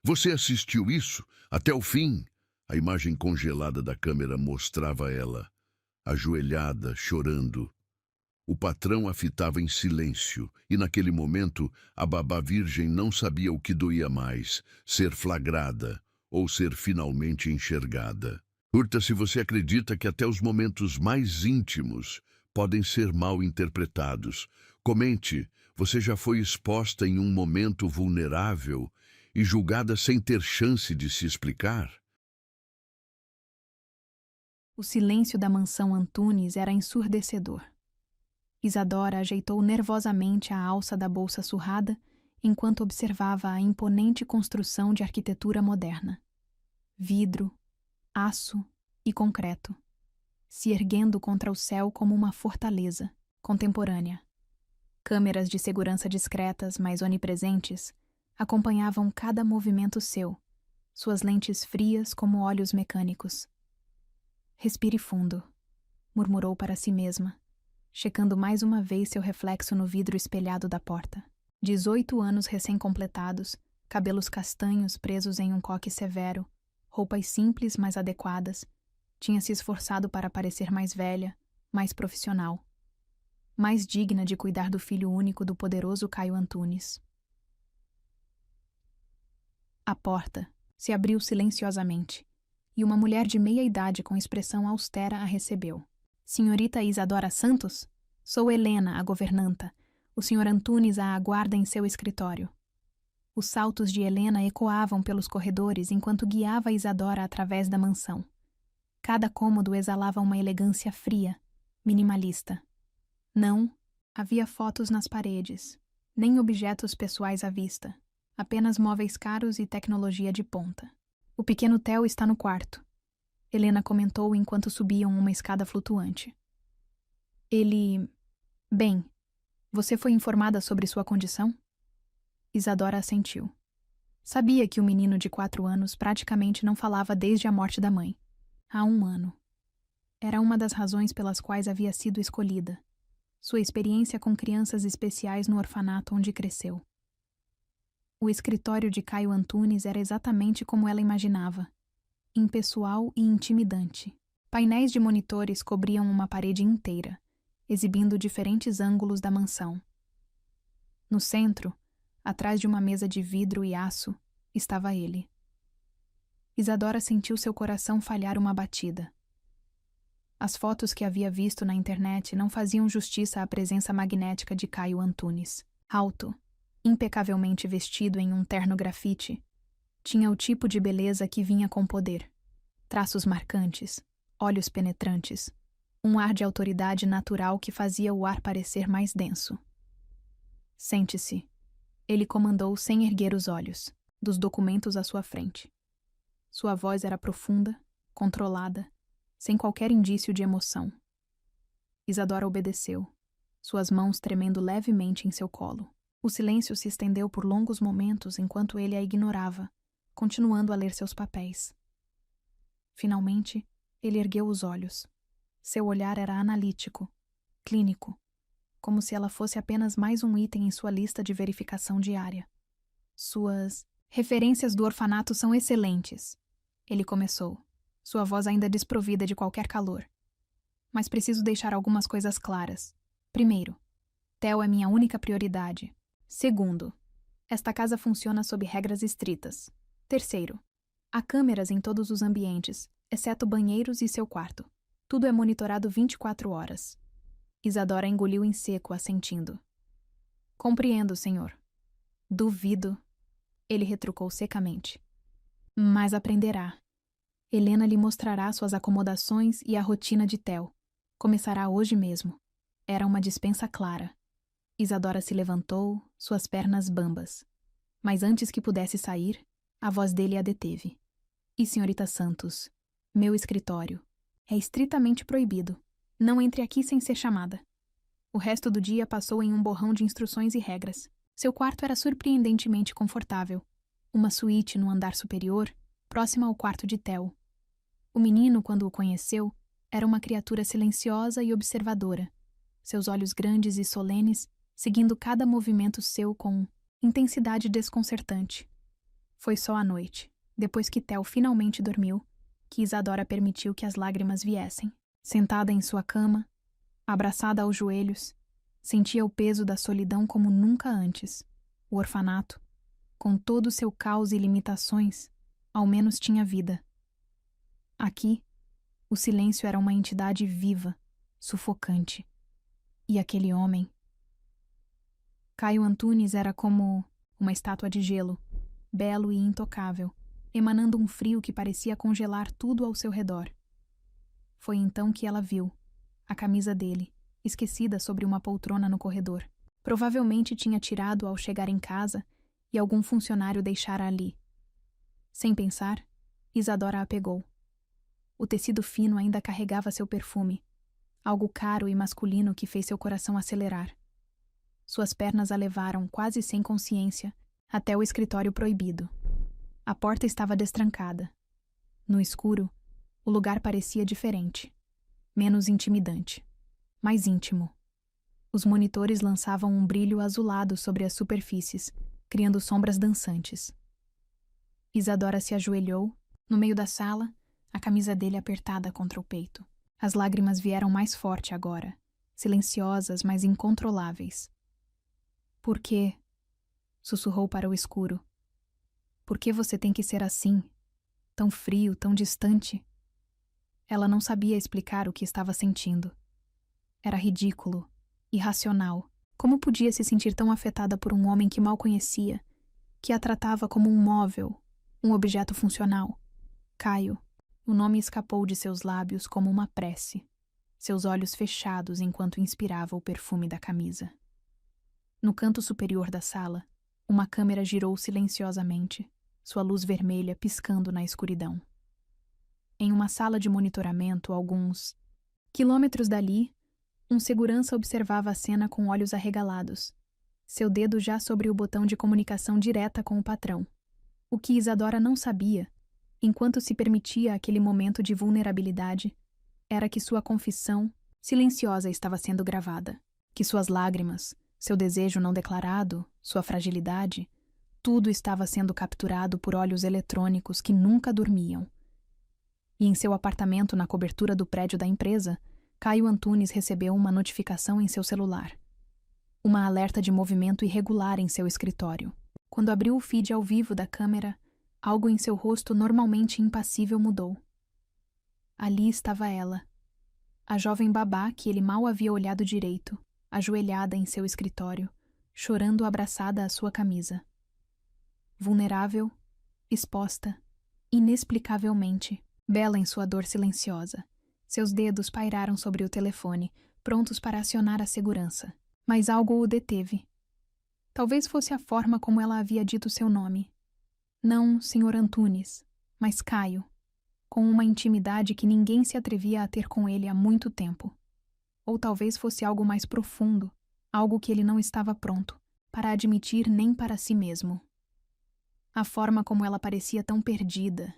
Você assistiu isso? Até o fim? A imagem congelada da câmera mostrava ela, ajoelhada, chorando. O patrão a fitava em silêncio, e naquele momento a babá virgem não sabia o que doía mais, ser flagrada ou ser finalmente enxergada. Curta se você acredita que até os momentos mais íntimos podem ser mal interpretados. Comente, você já foi exposta em um momento vulnerável e julgada sem ter chance de se explicar? O silêncio da mansão Antunes era ensurdecedor. Isadora ajeitou nervosamente a alça da bolsa surrada enquanto observava a imponente construção de arquitetura moderna. Vidro, aço e concreto, se erguendo contra o céu como uma fortaleza contemporânea. Câmeras de segurança discretas, mas onipresentes, acompanhavam cada movimento seu, suas lentes frias como olhos mecânicos. Respire fundo, murmurou para si mesma, checando mais uma vez seu reflexo no vidro espelhado da porta. 18 anos recém-completados, cabelos castanhos presos em um coque severo, roupas simples mas adequadas, tinha se esforçado para parecer mais velha, mais profissional, mais digna de cuidar do filho único do poderoso Caio Antunes. A porta se abriu silenciosamente, e uma mulher de meia idade com expressão austera a recebeu. Senhorita Isadora Santos? Sou Helena, a governanta. O senhor Antunes a aguarda em seu escritório. Os saltos de Helena ecoavam pelos corredores enquanto guiava Isadora através da mansão. Cada cômodo exalava uma elegância fria, minimalista. Não havia fotos nas paredes, nem objetos pessoais à vista, apenas móveis caros e tecnologia de ponta. O pequeno Theo está no quarto, Helena comentou enquanto subiam uma escada flutuante. Ele... Bem, você foi informada sobre sua condição? Isadora assentiu. Sabia que o menino de 4 anos praticamente não falava desde a morte da mãe. Há 1 ano. Era uma das razões pelas quais havia sido escolhida. Sua experiência com crianças especiais no orfanato onde cresceu. O escritório de Caio Antunes era exatamente como ela imaginava. Impessoal e intimidante. Painéis de monitores cobriam uma parede inteira, exibindo diferentes ângulos da mansão. No centro, atrás de uma mesa de vidro e aço, estava ele. Isadora sentiu seu coração falhar uma batida. As fotos que havia visto na internet não faziam justiça à presença magnética de Caio Antunes. Alto, impecavelmente vestido em um terno grafite, tinha o tipo de beleza que vinha com poder. Traços marcantes, olhos penetrantes, um ar de autoridade natural que fazia o ar parecer mais denso. Sente-se. Ele comandou sem erguer os olhos, dos documentos à sua frente. Sua voz era profunda, controlada, sem qualquer indício de emoção. Isadora obedeceu, suas mãos tremendo levemente em seu colo. O silêncio se estendeu por longos momentos enquanto ele a ignorava, continuando a ler seus papéis. Finalmente, ele ergueu os olhos. Seu olhar era analítico, clínico, como se ela fosse apenas mais um item em sua lista de verificação diária. Suas referências do orfanato são excelentes, ele começou, sua voz ainda desprovida de qualquer calor. Mas preciso deixar algumas coisas claras. Primeiro, Theo é minha única prioridade. Segundo, esta casa funciona sob regras estritas. Terceiro, há câmeras em todos os ambientes, exceto banheiros e seu quarto. Tudo é monitorado 24 horas. Isadora engoliu em seco, assentindo. Compreendo, senhor. Duvido. Ele retrucou secamente. Mas aprenderá. Helena lhe mostrará suas acomodações e a rotina de Theo. Começará hoje mesmo. Era uma dispensa clara. Isadora se levantou, suas pernas bambas. Mas antes que pudesse sair, a voz dele a deteve. E senhorita Santos, meu escritório. É estritamente proibido. Não entre aqui sem ser chamada. O resto do dia passou em um borrão de instruções e regras. Seu quarto era surpreendentemente confortável. Uma suíte no andar superior, próxima ao quarto de Theo. O menino, quando o conheceu, era uma criatura silenciosa e observadora, seus olhos grandes e solenes seguindo cada movimento seu com intensidade desconcertante. Foi só à noite, depois que Theo finalmente dormiu, que Isadora permitiu que as lágrimas viessem. Sentada em sua cama, abraçada aos joelhos, sentia o peso da solidão como nunca antes. O orfanato, com todo o seu caos e limitações, ao menos tinha vida. Aqui, o silêncio era uma entidade viva, sufocante. E aquele homem... Caio Antunes era como uma estátua de gelo, belo e intocável, emanando um frio que parecia congelar tudo ao seu redor. Foi então que ela viu a camisa dele, esquecida sobre uma poltrona no corredor. Provavelmente tinha tirado ao chegar em casa e algum funcionário deixara ali. Sem pensar, Isadora a pegou. O tecido fino ainda carregava seu perfume, algo caro e masculino que fez seu coração acelerar. Suas pernas a levaram, quase sem consciência, até o escritório proibido. A porta estava destrancada. No escuro, o lugar parecia diferente, menos intimidante, mais íntimo. Os monitores lançavam um brilho azulado sobre as superfícies, criando sombras dançantes. Isadora se ajoelhou, no meio da sala, a camisa dele apertada contra o peito. As lágrimas vieram mais forte agora, silenciosas, mas incontroláveis. Por quê? Sussurrou para o escuro. Por que você tem que ser assim? Tão frio, tão distante? Ela não sabia explicar o que estava sentindo. Era ridículo, irracional. Como podia se sentir tão afetada por um homem que mal conhecia, que a tratava como um móvel, um objeto funcional? Caio. O nome escapou de seus lábios como uma prece, seus olhos fechados enquanto inspirava o perfume da camisa. No canto superior da sala, uma câmera girou silenciosamente, sua luz vermelha piscando na escuridão. Em uma sala de monitoramento, alguns quilômetros dali, um segurança observava a cena com olhos arregalados, seu dedo já sobre o botão de comunicação direta com o patrão. O que Isadora não sabia, enquanto se permitia aquele momento de vulnerabilidade, era que sua confissão, silenciosa, estava sendo gravada, que suas lágrimas, seu desejo não declarado, sua fragilidade, tudo estava sendo capturado por olhos eletrônicos que nunca dormiam. E em seu apartamento na cobertura do prédio da empresa, Caio Antunes recebeu uma notificação em seu celular. Uma alerta de movimento irregular em seu escritório. Quando abriu o feed ao vivo da câmera, algo em seu rosto normalmente impassível mudou. Ali estava ela, a jovem babá que ele mal havia olhado direito, ajoelhada em seu escritório, chorando abraçada à sua camisa. Vulnerável, exposta, inexplicavelmente, bela em sua dor silenciosa. Seus dedos pairaram sobre o telefone, prontos para acionar a segurança. Mas algo o deteve. Talvez fosse a forma como ela havia dito seu nome. Não Sr. Antunes, mas Caio, com uma intimidade que ninguém se atrevia a ter com ele há muito tempo. Ou talvez fosse algo mais profundo, algo que ele não estava pronto para admitir nem para si mesmo. A forma como ela parecia tão perdida,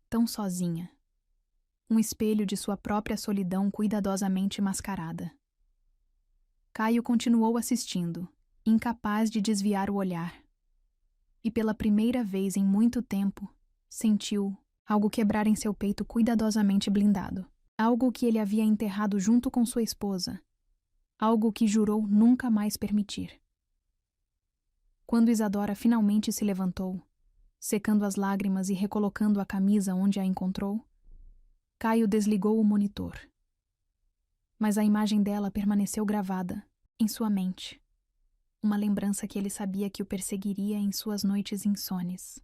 tão sozinha. Um espelho de sua própria solidão cuidadosamente mascarada. Caio continuou assistindo, incapaz de desviar o olhar. E pela primeira vez em muito tempo, sentiu algo quebrar em seu peito cuidadosamente blindado. Algo que ele havia enterrado junto com sua esposa. Algo que jurou nunca mais permitir. Quando Isadora finalmente se levantou, secando as lágrimas e recolocando a camisa onde a encontrou, Caio desligou o monitor. Mas a imagem dela permaneceu gravada, em sua mente. Uma lembrança que ele sabia que o perseguiria em suas noites insones.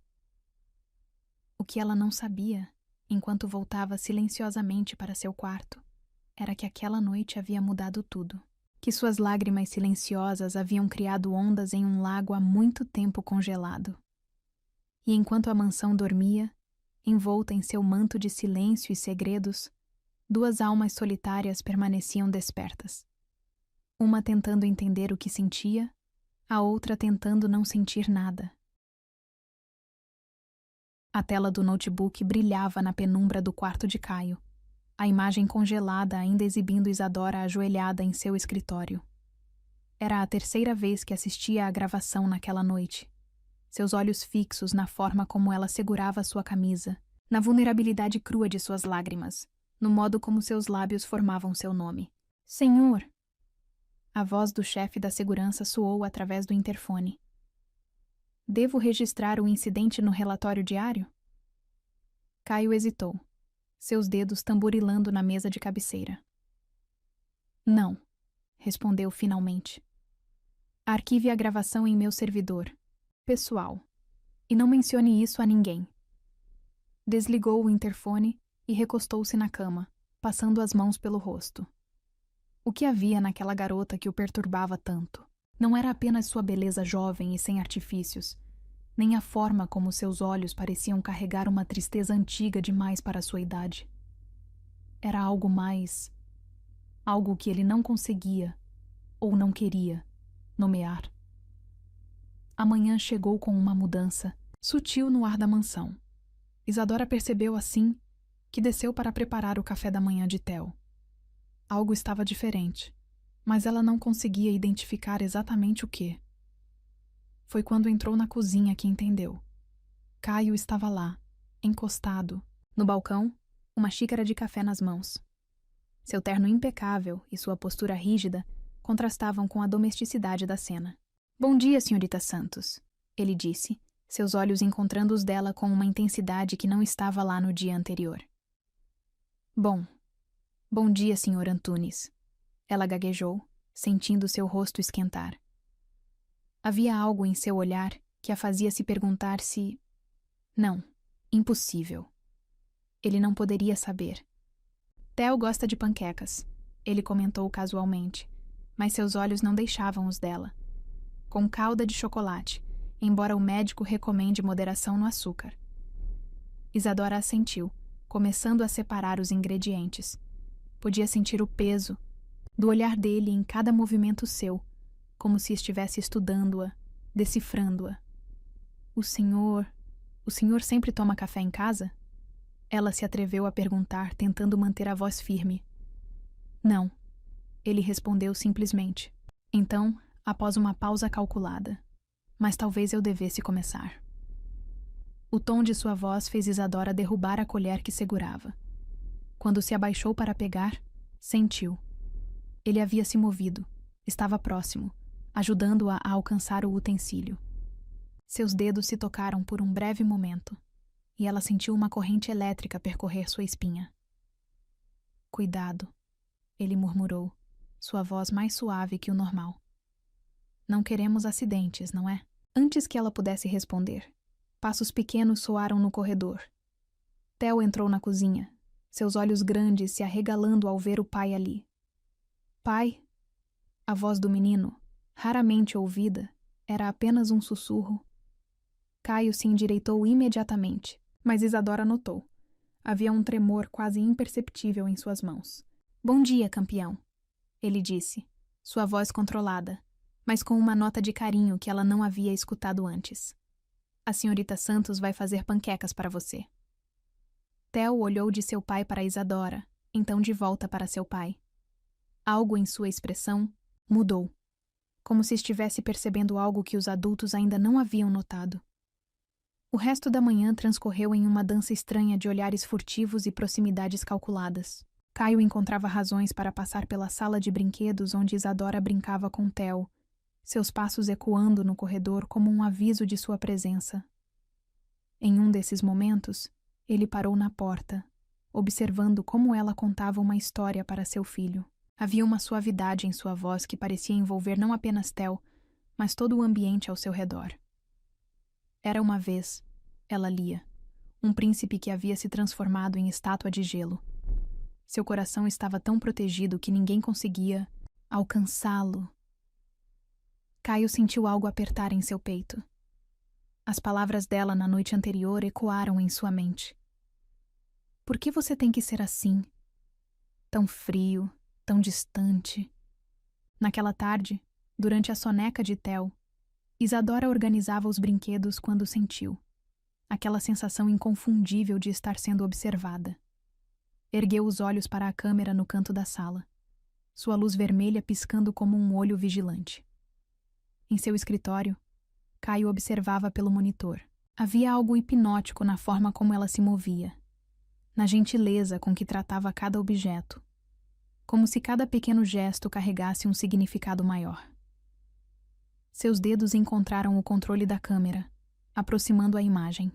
O que ela não sabia, enquanto voltava silenciosamente para seu quarto, era que aquela noite havia mudado tudo. Que suas lágrimas silenciosas haviam criado ondas em um lago há muito tempo congelado. E enquanto a mansão dormia, envolta em seu manto de silêncio e segredos, duas almas solitárias permaneciam despertas. Uma tentando entender o que sentia, a outra tentando não sentir nada. A tela do notebook brilhava na penumbra do quarto de Caio, a imagem congelada ainda exibindo Isadora ajoelhada em seu escritório. Era a terceira vez que assistia à gravação naquela noite. seus olhos fixos na forma como ela segurava sua camisa, na vulnerabilidade crua de suas lágrimas, no modo como seus lábios formavam seu nome. Senhor! A voz do chefe da segurança soou através do interfone. Devo registrar o incidente no relatório diário? Caio hesitou, seus dedos tamborilando na mesa de cabeceira. Não, respondeu finalmente. Arquive a gravação em meu servidor pessoal e não mencione isso a ninguém. Desligou o interfone e recostou-se na cama, passando as mãos pelo rosto. O que havia naquela garota que o perturbava tanto? Não era apenas sua beleza jovem e sem artifícios, nem a forma como seus olhos pareciam carregar uma tristeza antiga demais para sua idade. Era algo mais, algo que ele não conseguia, ou não queria, nomear. A manhã chegou com uma mudança, sutil no ar da mansão. Isadora percebeu assim que desceu para preparar o café da manhã de Theo. Algo estava diferente, mas ela não conseguia identificar exatamente o que. Foi quando entrou na cozinha que entendeu. Caio estava lá, encostado, no balcão, uma xícara de café nas mãos. Seu terno impecável e sua postura rígida contrastavam com a domesticidade da cena. Bom dia, senhorita Santos, ele disse, seus olhos encontrando os dela com uma intensidade que não estava lá no dia anterior. Bom dia, senhor Antunes. Ela gaguejou, sentindo seu rosto esquentar. Havia algo em seu olhar que a fazia se perguntar se... Não, impossível. Ele não poderia saber. Theo gosta de panquecas, ele comentou casualmente, mas seus olhos não deixavam os dela. Com calda de chocolate, embora o médico recomende moderação no açúcar. Isadora assentiu, começando a separar os ingredientes. Podia sentir o peso do olhar dele em cada movimento seu, como se estivesse estudando-a, decifrando-a. O senhor sempre toma café em casa? Ela se atreveu a perguntar, tentando manter a voz firme. Não, ele respondeu simplesmente. Então, após uma pausa calculada. Mas talvez eu devesse começar. O tom de sua voz fez Isadora derrubar a colher que segurava. Quando se abaixou para pegar, sentiu. Ele havia se movido, estava próximo, ajudando-a a alcançar o utensílio. Seus dedos se tocaram por um breve momento, e ela sentiu uma corrente elétrica percorrer sua espinha. Cuidado, ele murmurou, sua voz mais suave que o normal. Não queremos acidentes, não é? Antes que ela pudesse responder, passos pequenos soaram no corredor. Theo entrou na cozinha, seus olhos grandes se arregalando ao ver o pai ali. Pai? A voz do menino, raramente ouvida, era apenas um sussurro. Caio se endireitou imediatamente, mas Isadora notou. Havia um tremor quase imperceptível em suas mãos. Bom dia, campeão, ele disse, sua voz controlada, mas com uma nota de carinho que ela não havia escutado antes. A senhorita Santos vai fazer panquecas para você. Theo olhou de seu pai para Isadora, então de volta para seu pai. Algo em sua expressão mudou, como se estivesse percebendo algo que os adultos ainda não haviam notado. O resto da manhã transcorreu em uma dança estranha de olhares furtivos e proximidades calculadas. Caio encontrava razões para passar pela sala de brinquedos onde Isadora brincava com Theo, seus passos ecoando no corredor como um aviso de sua presença. Em um desses momentos, ele parou na porta, observando como ela contava uma história para seu filho. Havia uma suavidade em sua voz que parecia envolver não apenas Theo, mas todo o ambiente ao seu redor. Era uma vez, ela lia, um príncipe que havia se transformado em estátua de gelo. Seu coração estava tão protegido que ninguém conseguia alcançá-lo. Caio sentiu algo apertar em seu peito. As palavras dela na noite anterior ecoaram em sua mente. Por que você tem que ser assim? Tão frio, tão distante. Naquela tarde, durante a soneca de Theo, Isadora organizava os brinquedos quando sentiu aquela sensação inconfundível de estar sendo observada. Ergueu os olhos para a câmera no canto da sala, sua luz vermelha piscando como um olho vigilante. Em seu escritório, Caio observava pelo monitor. Havia algo hipnótico na forma como ela se movia, na gentileza com que tratava cada objeto, como se cada pequeno gesto carregasse um significado maior. Seus dedos encontraram o controle da câmera, aproximando a imagem.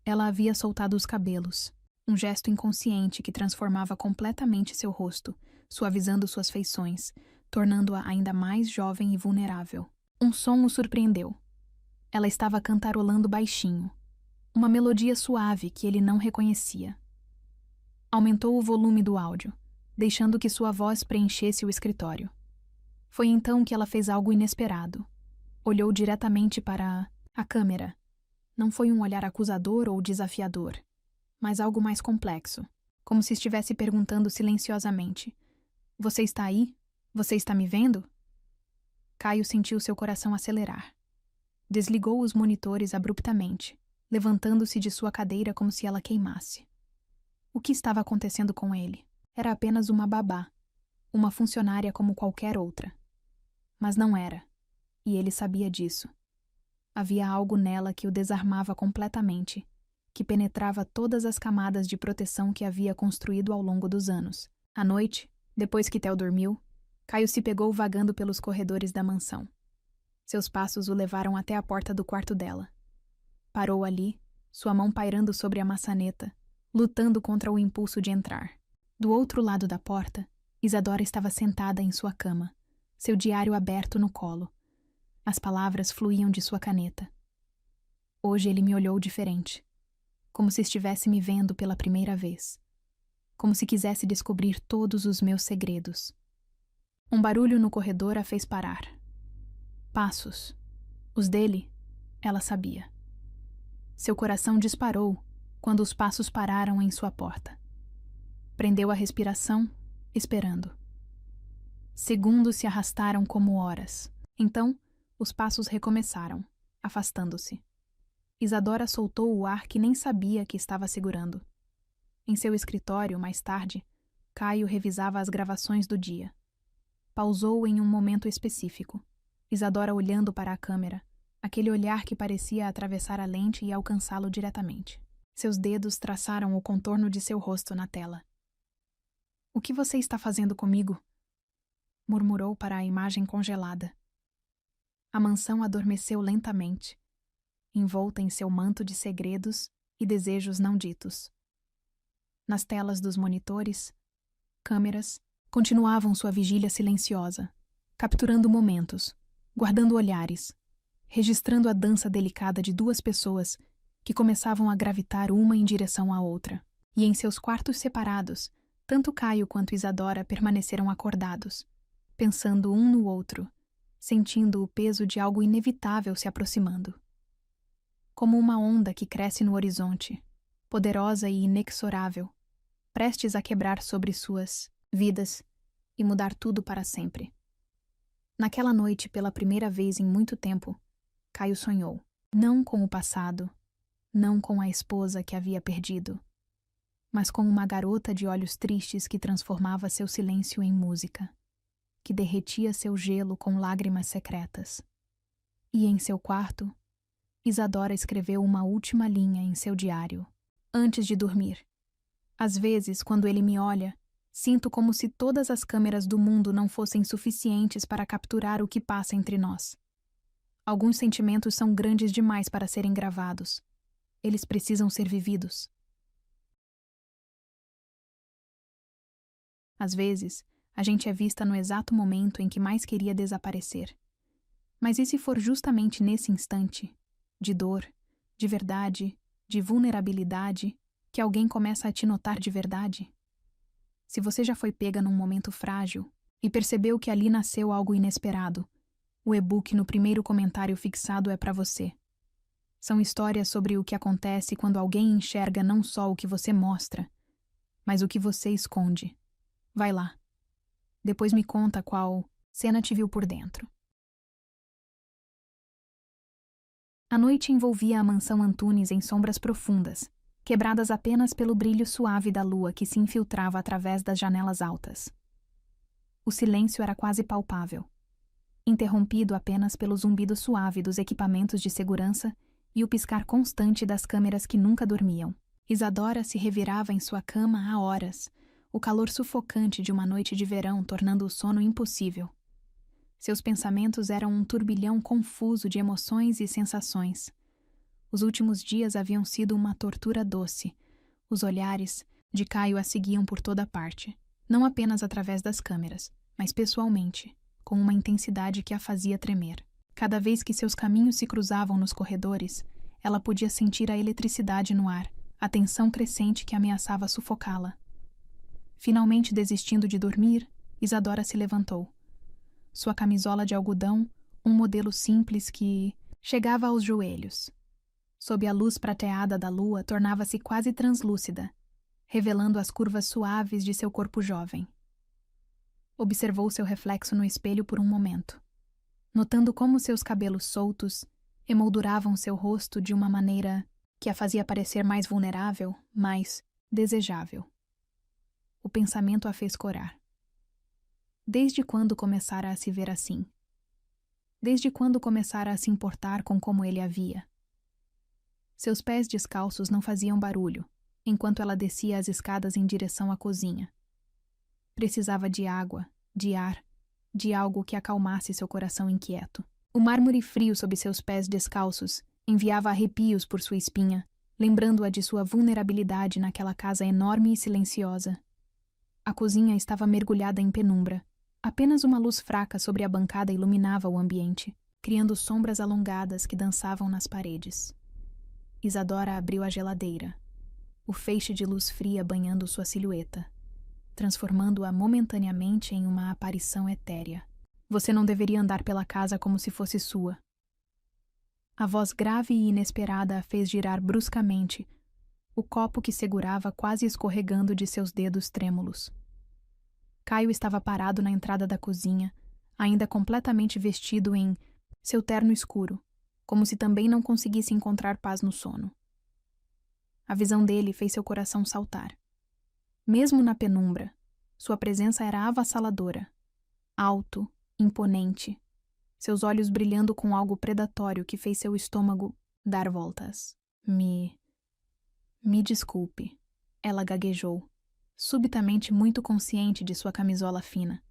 Ela havia soltado os cabelos, um gesto inconsciente que transformava completamente seu rosto, suavizando suas feições, tornando-a ainda mais jovem e vulnerável. Um som o surpreendeu. Ela estava cantarolando baixinho, uma melodia suave que ele não reconhecia. Aumentou o volume do áudio, deixando que sua voz preenchesse o escritório. Foi então que ela fez algo inesperado. Olhou diretamente para a câmera. Não foi um olhar acusador ou desafiador, mas algo mais complexo, como se estivesse perguntando silenciosamente: "Você está aí? Você está me vendo?" Caio sentiu seu coração acelerar. Desligou os monitores abruptamente, levantando-se de sua cadeira como se ela queimasse. O que estava acontecendo com ele? Era apenas uma babá, uma funcionária como qualquer outra. Mas não era, e ele sabia disso. Havia algo nela que o desarmava completamente, que penetrava todas as camadas de proteção que havia construído ao longo dos anos. À noite, depois que Theo dormiu, Caio se pegou vagando pelos corredores da mansão. Seus passos o levaram até a porta do quarto dela. Parou ali, sua mão pairando sobre a maçaneta, lutando contra o impulso de entrar. Do outro lado da porta, Isadora estava sentada em sua cama, seu diário aberto no colo. As palavras fluíam de sua caneta. Hoje ele me olhou diferente, como se estivesse me vendo pela primeira vez, como se quisesse descobrir todos os meus segredos. Um barulho no corredor a fez parar. Passos. Os dele, ela sabia. Seu coração disparou quando os passos pararam em sua porta. Prendeu a respiração, esperando. Segundos se arrastaram como horas. Então, os passos recomeçaram, afastando-se. Isadora soltou o ar que nem sabia que estava segurando. Em seu escritório, mais tarde, Caio revisava as gravações do dia. Pausou em um momento específico. Isadora olhando para a câmera, aquele olhar que parecia atravessar a lente e alcançá-lo diretamente. Seus dedos traçaram o contorno de seu rosto na tela. "O que você está fazendo comigo?" murmurou para a imagem congelada. A mansão adormeceu lentamente, envolta em seu manto de segredos e desejos não ditos. Nas telas dos monitores, câmeras continuavam sua vigília silenciosa, capturando momentos, guardando olhares, registrando a dança delicada de duas pessoas que começavam a gravitar uma em direção à outra. E em seus quartos separados, tanto Caio quanto Isadora permaneceram acordados, pensando um no outro, sentindo o peso de algo inevitável se aproximando. Como uma onda que cresce no horizonte, poderosa e inexorável, prestes a quebrar sobre suas vidas e mudar tudo para sempre. Naquela noite, pela primeira vez em muito tempo, Caio sonhou, não com o passado, não com a esposa que havia perdido, mas com uma garota de olhos tristes que transformava seu silêncio em música, que derretia seu gelo com lágrimas secretas. E em seu quarto, Isadora escreveu uma última linha em seu diário, antes de dormir. Às vezes, quando ele me olha, sinto como se todas as câmeras do mundo não fossem suficientes para capturar o que passa entre nós. Alguns sentimentos são grandes demais para serem gravados. Eles precisam ser vividos. Às vezes, a gente é vista no exato momento em que mais queria desaparecer. Mas e se for justamente nesse instante, de dor, de verdade, de vulnerabilidade, que alguém começa a te notar de verdade? Se você já foi pega num momento frágil e percebeu que ali nasceu algo inesperado, o e-book no primeiro comentário fixado é para você. São histórias sobre o que acontece quando alguém enxerga não só o que você mostra, mas o que você esconde. Vai lá. Depois me conta qual cena te viu por dentro. A noite envolvia a mansão Antunes em sombras profundas, quebradas apenas pelo brilho suave da lua que se infiltrava através das janelas altas. O silêncio era quase palpável. interrompido apenas pelo zumbido suave dos equipamentos de segurança e o piscar constante das câmeras que nunca dormiam. Isadora se revirava em sua cama há horas, o calor sufocante de uma noite de verão tornando o sono impossível. Seus pensamentos eram um turbilhão confuso de emoções e sensações. Os últimos dias haviam sido uma tortura doce. Os olhares de Caio a seguiam por toda parte, não apenas através das câmeras, mas pessoalmente, com uma intensidade que a fazia tremer. Cada vez que seus caminhos se cruzavam nos corredores, ela podia sentir a eletricidade no ar, a tensão crescente que ameaçava sufocá-la. Finalmente desistindo de dormir, Isadora se levantou. Sua camisola de algodão, um modelo simples que chegava aos joelhos. Sob a luz prateada da lua, tornava-se quase translúcida, revelando as curvas suaves de seu corpo jovem. Observou seu reflexo no espelho por um momento, notando como seus cabelos soltos emolduravam seu rosto de uma maneira que a fazia parecer mais vulnerável, mais desejável. O pensamento a fez corar. Desde quando começara a se ver assim? Desde quando começara a se importar com como ele a via? Seus pés descalços não faziam barulho, enquanto ela descia as escadas em direção à cozinha. Precisava de água, de ar, de algo que acalmasse seu coração inquieto. O mármore frio sob seus pés descalços enviava arrepios por sua espinha, lembrando-a de sua vulnerabilidade naquela casa enorme e silenciosa. A cozinha estava mergulhada em penumbra. Apenas uma luz fraca sobre a bancada iluminava o ambiente, criando sombras alongadas que dançavam nas paredes. Isadora abriu a geladeira, o feixe de luz fria banhando sua silhueta, transformando-a momentaneamente em uma aparição etérea. Você não deveria andar pela casa como se fosse sua. A voz grave e inesperada a fez girar bruscamente, o copo que segurava quase escorregando de seus dedos trêmulos. Caio estava parado na entrada da cozinha, ainda completamente vestido em seu terno escuro, como se também não conseguisse encontrar paz no sono. A visão dele fez seu coração saltar. Mesmo na penumbra, sua presença era avassaladora. Alto, imponente, seus olhos brilhando com algo predatório que fez seu estômago dar voltas. Me desculpe, ela gaguejou, subitamente muito consciente de sua camisola fina,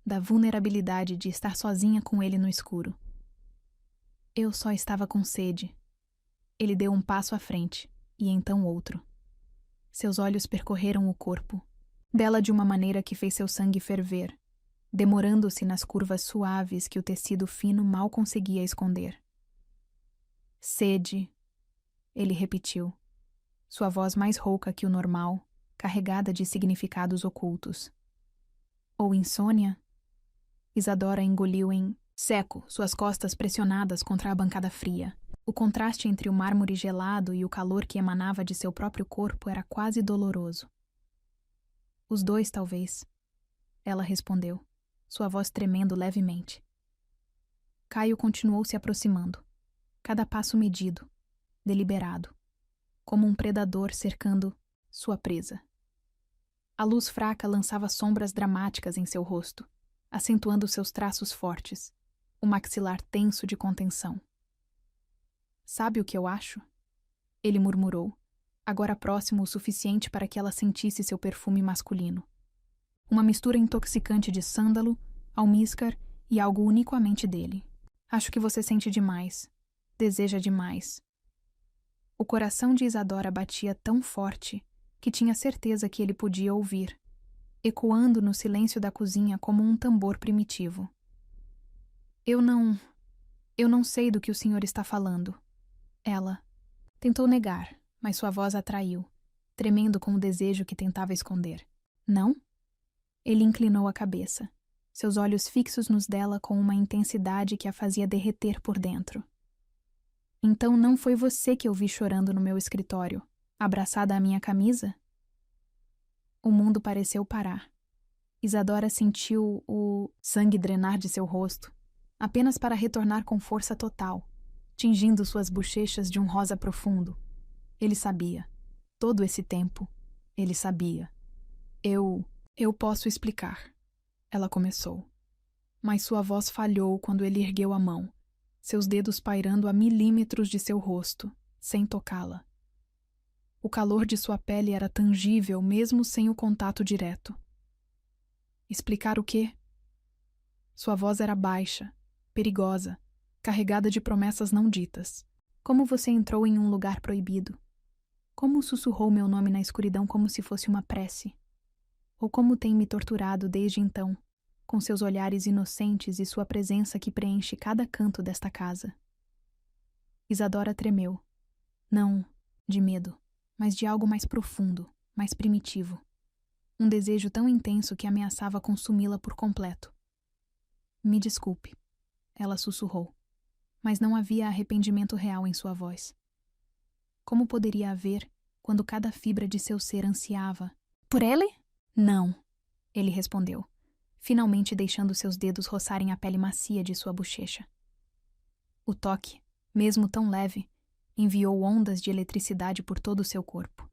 da vulnerabilidade de estar sozinha com ele no escuro. Eu só estava com sede. Ele deu um passo à frente, e então outro. Seus olhos percorreram o corpo, dela de uma maneira que fez seu sangue ferver, demorando-se nas curvas suaves que o tecido fino mal conseguia esconder. Sede, ele repetiu, sua voz mais rouca que o normal, carregada de significados ocultos. Ou insônia? Isadora engoliu em seco, suas costas pressionadas contra a bancada fria. O contraste entre o mármore gelado e o calor que emanava de seu próprio corpo era quase doloroso. Os dois, talvez. Ela respondeu, sua voz tremendo levemente. Caio continuou se aproximando, cada passo medido, deliberado, como um predador cercando sua presa. A luz fraca lançava sombras dramáticas em seu rosto, acentuando seus traços fortes, o maxilar tenso de contenção. Sabe o que eu acho? Ele murmurou, agora próximo o suficiente para que ela sentisse seu perfume masculino. Uma mistura intoxicante de sândalo, almíscar e algo unicamente dele. Acho que você sente demais, deseja demais. O coração de Isadora batia tão forte que tinha certeza que ele podia ouvir, ecoando no silêncio da cozinha como um tambor primitivo. Eu não sei do que o senhor está falando. Ela tentou negar, mas sua voz atraiu, tremendo com o desejo que tentava esconder. Não? Ele inclinou a cabeça, seus olhos fixos nos dela com uma intensidade que a fazia derreter por dentro. Então não foi você que eu vi chorando no meu escritório, abraçada à minha camisa? O mundo pareceu parar. Isadora sentiu o sangue drenar de seu rosto, apenas para retornar com força total, tingindo suas bochechas de um rosa profundo. Ele sabia. Todo esse tempo, ele sabia. Eu posso explicar. Ela começou. Mas sua voz falhou quando ele ergueu a mão, seus dedos pairando a milímetros de seu rosto, sem tocá-la. O calor de sua pele era tangível mesmo sem o contato direto. Explicar o quê? Sua voz era baixa, perigosa, carregada de promessas não ditas. Como você entrou em um lugar proibido? Como sussurrou meu nome na escuridão como se fosse uma prece? Ou como tem me torturado desde então, com seus olhares inocentes e sua presença que preenche cada canto desta casa? Isadora tremeu. Não de medo, mas de algo mais profundo, mais primitivo. Um desejo tão intenso que ameaçava consumi-la por completo. Me desculpe, ela sussurrou, mas não havia arrependimento real em sua voz. Como poderia haver quando cada fibra de seu ser ansiava? Por ele? Não, ele respondeu, finalmente deixando seus dedos roçarem a pele macia de sua bochecha. O toque, mesmo tão leve, enviou ondas de eletricidade por todo o seu corpo.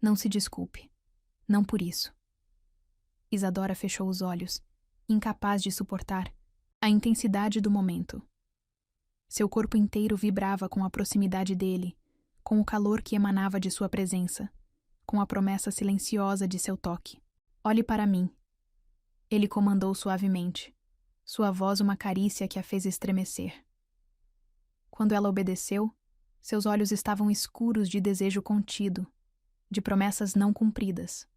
Não se desculpe, não por isso. Isadora fechou os olhos, incapaz de suportar a intensidade do momento. Seu corpo inteiro vibrava com a proximidade dele, com o calor que emanava de sua presença, com a promessa silenciosa de seu toque. Olhe para mim. Ele comandou suavemente, sua voz uma carícia que a fez estremecer. Quando ela obedeceu, seus olhos estavam escuros de desejo contido, de promessas não cumpridas.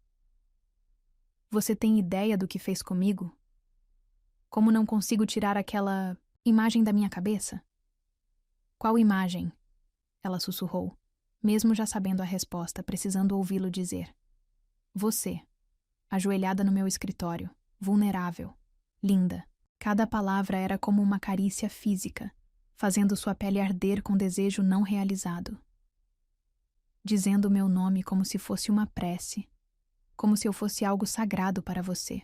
Você tem ideia do que fez comigo? Como não consigo tirar aquela imagem da minha cabeça? Qual imagem? Ela sussurrou, mesmo já sabendo a resposta, precisando ouvi-lo dizer. Você, ajoelhada no meu escritório, vulnerável, linda. Cada palavra era como uma carícia física, fazendo sua pele arder com desejo não realizado. Dizendo o meu nome como se fosse uma prece, como se eu fosse algo sagrado para você.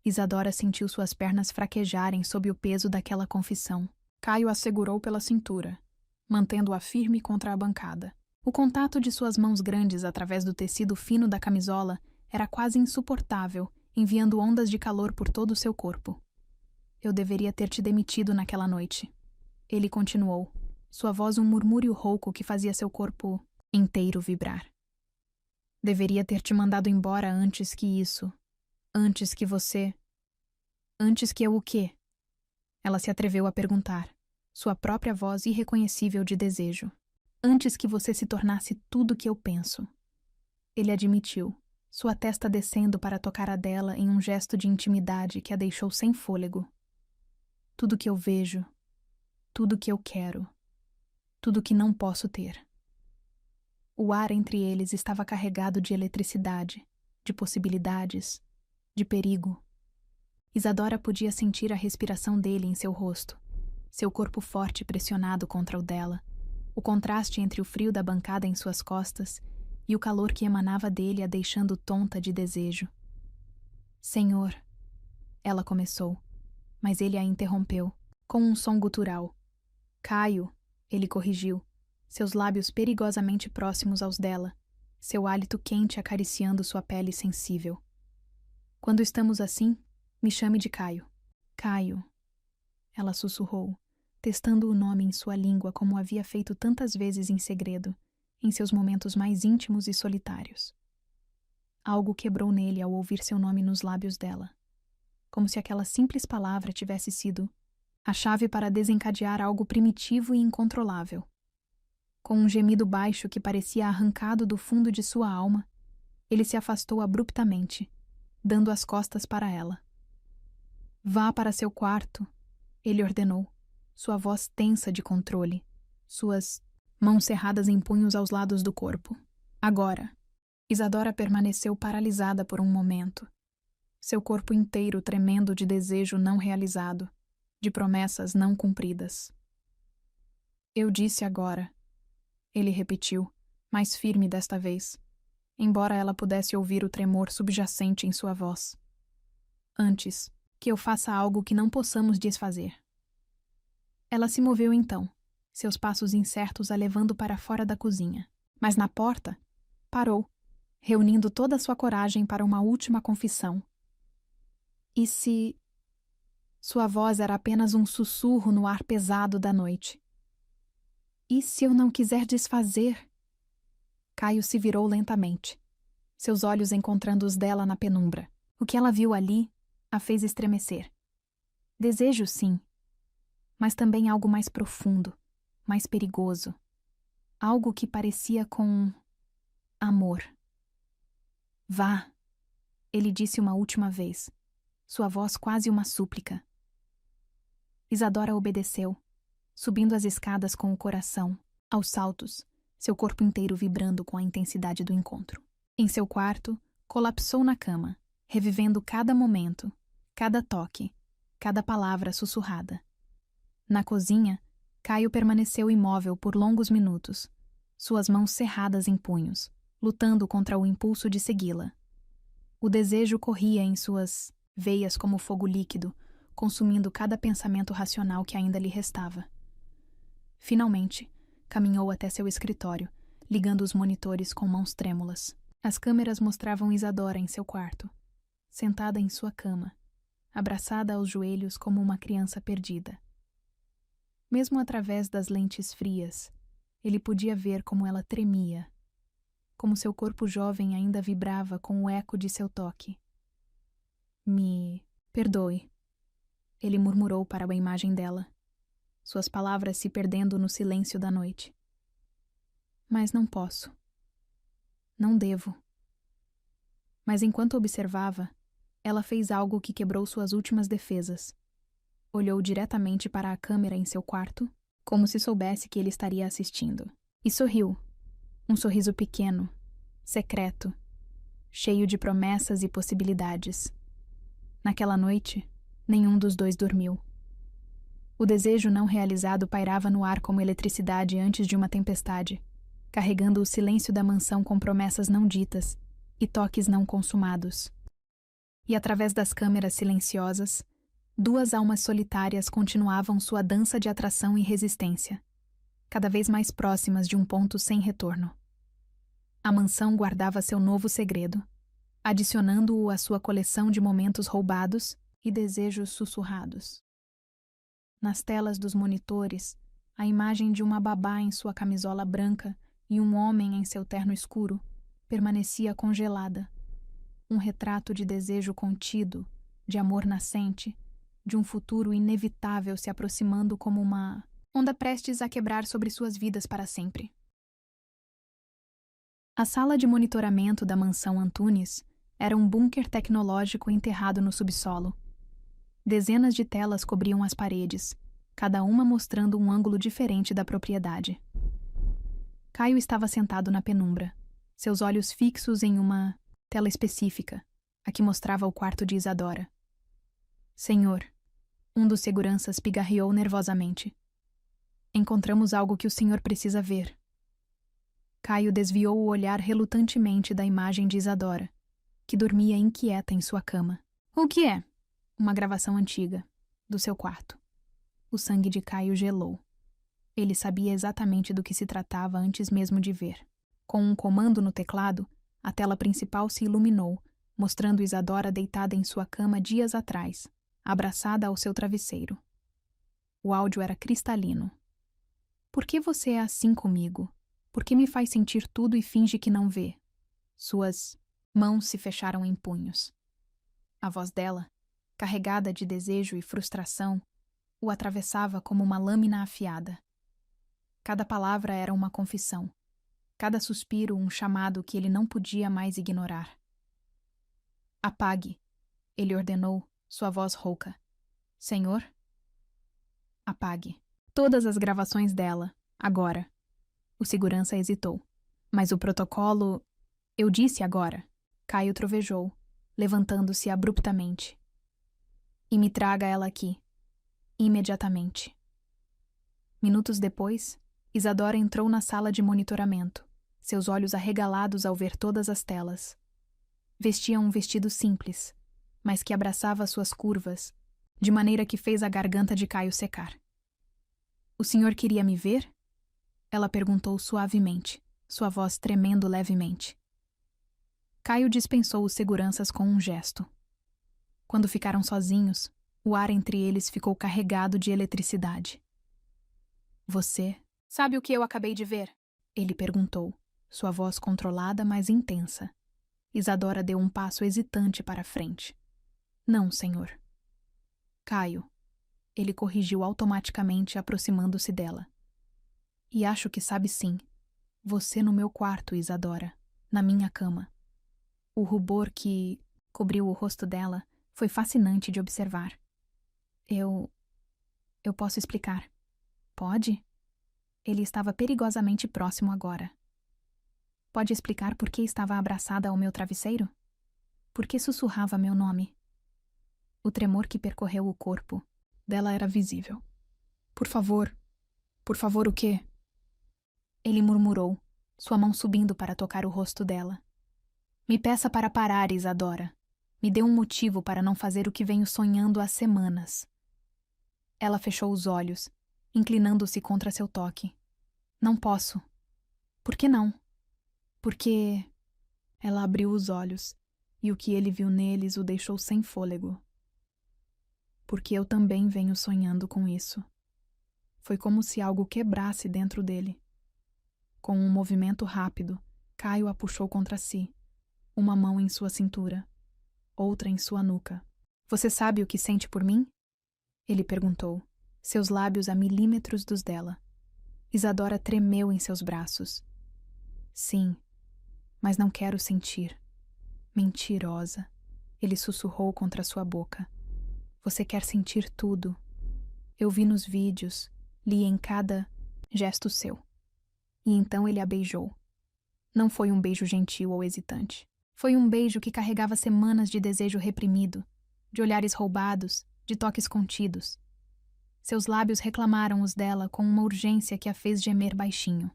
Isadora sentiu suas pernas fraquejarem sob o peso daquela confissão. Caio a segurou pela cintura, mantendo-a firme contra a bancada. O contato de suas mãos grandes através do tecido fino da camisola era quase insuportável, enviando ondas de calor por todo o seu corpo. Eu deveria ter te demitido naquela noite. Ele continuou, sua voz um murmúrio rouco que fazia seu corpo inteiro vibrar. Deveria ter te mandado embora antes que isso. Antes que você... Antes que eu o quê? Ela se atreveu a perguntar, sua própria voz irreconhecível de desejo. Antes que você se tornasse tudo que eu penso. Ele admitiu, sua testa descendo para tocar a dela em um gesto de intimidade que a deixou sem fôlego. Tudo que eu vejo, tudo que eu quero, tudo que não posso ter. O ar entre eles estava carregado de eletricidade, de possibilidades, de perigo. Isadora podia sentir a respiração dele em seu rosto, seu corpo forte pressionado contra o dela, o contraste entre o frio da bancada em suas costas e o calor que emanava dele a deixando tonta de desejo. Senhor, ela começou, mas ele a interrompeu, com um som gutural. Caio, ele corrigiu, seus lábios perigosamente próximos aos dela, seu hálito quente acariciando sua pele sensível. Quando estamos assim, me chame de Caio. Caio, ela sussurrou, testando o nome em sua língua como havia feito tantas vezes em segredo, em seus momentos mais íntimos e solitários. Algo quebrou nele ao ouvir seu nome nos lábios dela, como se aquela simples palavra tivesse sido a chave para desencadear algo primitivo e incontrolável. Com um gemido baixo que parecia arrancado do fundo de sua alma, ele se afastou abruptamente, dando as costas para ela. Vá para seu quarto, ele ordenou, sua voz tensa de controle, suas mãos cerradas em punhos aos lados do corpo. Agora. Isadora permaneceu paralisada por um momento, seu corpo inteiro tremendo de desejo não realizado, de promessas não cumpridas. Eu disse agora, ele repetiu, mais firme desta vez, embora ela pudesse ouvir o tremor subjacente em sua voz. Antes que eu faça algo que não possamos desfazer. Ela se moveu então, seus passos incertos a levando para fora da cozinha, mas na porta, parou, reunindo toda a sua coragem para uma última confissão. E se... Sua voz era apenas um sussurro no ar pesado da noite. E se eu não quiser desfazer? Caio se virou lentamente, seus olhos encontrando os dela na penumbra. O que ela viu ali a fez estremecer. Desejo, sim, mas também algo mais profundo, mais perigoso. Algo que parecia com amor. Vá, ele disse uma última vez, sua voz quase uma súplica. Isadora obedeceu, subindo as escadas com o coração, aos saltos, seu corpo inteiro vibrando com a intensidade do encontro. Em seu quarto, colapsou na cama, revivendo cada momento, cada toque, cada palavra sussurrada. Na cozinha, Caio permaneceu imóvel por longos minutos, suas mãos cerradas em punhos, lutando contra o impulso de segui-la. O desejo corria em suas veias como fogo líquido, consumindo cada pensamento racional que ainda lhe restava. Finalmente, caminhou até seu escritório, ligando os monitores com mãos trêmulas. As câmeras mostravam Isadora em seu quarto, sentada em sua cama, abraçada aos joelhos como uma criança perdida. Mesmo através das lentes frias, ele podia ver como ela tremia, como seu corpo jovem ainda vibrava com o eco de seu toque. Me perdoe, ele murmurou para a imagem dela, suas palavras se perdendo no silêncio da noite. Mas não posso. Não devo. Mas enquanto observava, ela fez algo que quebrou suas últimas defesas. Olhou diretamente para a câmera em seu quarto, como se soubesse que ele estaria assistindo. E sorriu. Um sorriso pequeno, secreto, cheio de promessas e possibilidades. Naquela noite, nenhum dos dois dormiu. O desejo não realizado pairava no ar como eletricidade antes de uma tempestade, carregando o silêncio da mansão com promessas não ditas e toques não consumados. E através das câmeras silenciosas, duas almas solitárias continuavam sua dança de atração e resistência, cada vez mais próximas de um ponto sem retorno. A mansão guardava seu novo segredo, adicionando-o à sua coleção de momentos roubados e desejos sussurrados. Nas telas dos monitores, a imagem de uma babá em sua camisola branca e um homem em seu terno escuro permanecia congelada. Um retrato de desejo contido, de amor nascente, de um futuro inevitável se aproximando como uma onda prestes a quebrar sobre suas vidas para sempre. A sala de monitoramento da mansão Antunes era um bunker tecnológico enterrado no subsolo. Dezenas de telas cobriam as paredes, cada uma mostrando um ângulo diferente da propriedade. Caio estava sentado na penumbra, seus olhos fixos em uma tela específica, a que mostrava o quarto de Isadora. Senhor, um dos seguranças pigarreou nervosamente. Encontramos algo que o senhor precisa ver. Caio desviou o olhar relutantemente da imagem de Isadora, que dormia inquieta em sua cama. O que é? Uma gravação antiga, do seu quarto. O sangue de Caio gelou. Ele sabia exatamente do que se tratava antes mesmo de ver. Com um comando no teclado, a tela principal se iluminou, mostrando Isadora deitada em sua cama dias atrás, abraçada ao seu travesseiro. O áudio era cristalino. Por que você é assim comigo? Por que me faz sentir tudo e finge que não vê? Suas mãos se fecharam em punhos. A voz dela, carregada de desejo e frustração, o atravessava como uma lâmina afiada. Cada palavra era uma confissão, cada suspiro um chamado que ele não podia mais ignorar. Apague, ele ordenou, sua voz rouca. Senhor? Apague. Todas as gravações dela, agora. O segurança hesitou. Mas o protocolo... Eu disse agora. Caio trovejou, levantando-se abruptamente. E me traga ela aqui. Imediatamente. Minutos depois, Isadora entrou na sala de monitoramento, seus olhos arregalados ao ver todas as telas. Vestia um vestido simples, mas que abraçava suas curvas, de maneira que fez a garganta de Caio secar. O senhor queria me ver? Ela perguntou suavemente, sua voz tremendo levemente. Caio dispensou os seguranças com um gesto. Quando ficaram sozinhos, o ar entre eles ficou carregado de eletricidade. Você sabe o que eu acabei de ver? Ele perguntou, sua voz controlada, mas intensa. Isadora deu um passo hesitante para a frente. Não, senhor. Caio. Ele corrigiu automaticamente, aproximando-se dela. E acho que sabe sim. Você no meu quarto, Isadora. Na minha cama. O rubor que cobriu o rosto dela foi fascinante de observar. Eu posso explicar. Pode? Ele estava perigosamente próximo agora. Pode explicar por que estava abraçada ao meu travesseiro? Por que sussurrava meu nome? O tremor que percorreu o corpo dela era visível. Por favor o quê? Ele murmurou, sua mão subindo para tocar o rosto dela. Me peça para parar, Isadora. Me dê um motivo para não fazer o que venho sonhando há semanas. Ela fechou os olhos, inclinando-se contra seu toque. Não posso. Por que não? Porque... Ela abriu os olhos, e o que ele viu neles o deixou sem fôlego. Porque eu também venho sonhando com isso. Foi como se algo quebrasse dentro dele. Com um movimento rápido, Caio a puxou contra si, uma mão em sua cintura, outra em sua nuca. Você sabe o que sente por mim? Ele perguntou, seus lábios a milímetros dos dela. Isadora tremeu em seus braços. Sim, mas não quero sentir. Mentirosa. Ele sussurrou contra sua boca. Você quer sentir tudo. Eu vi nos vídeos, li em cada gesto seu. E então ele a beijou. Não foi um beijo gentil ou hesitante. Foi um beijo que carregava semanas de desejo reprimido, de olhares roubados, de toques contidos. Seus lábios reclamaram os dela com uma urgência que a fez gemer baixinho.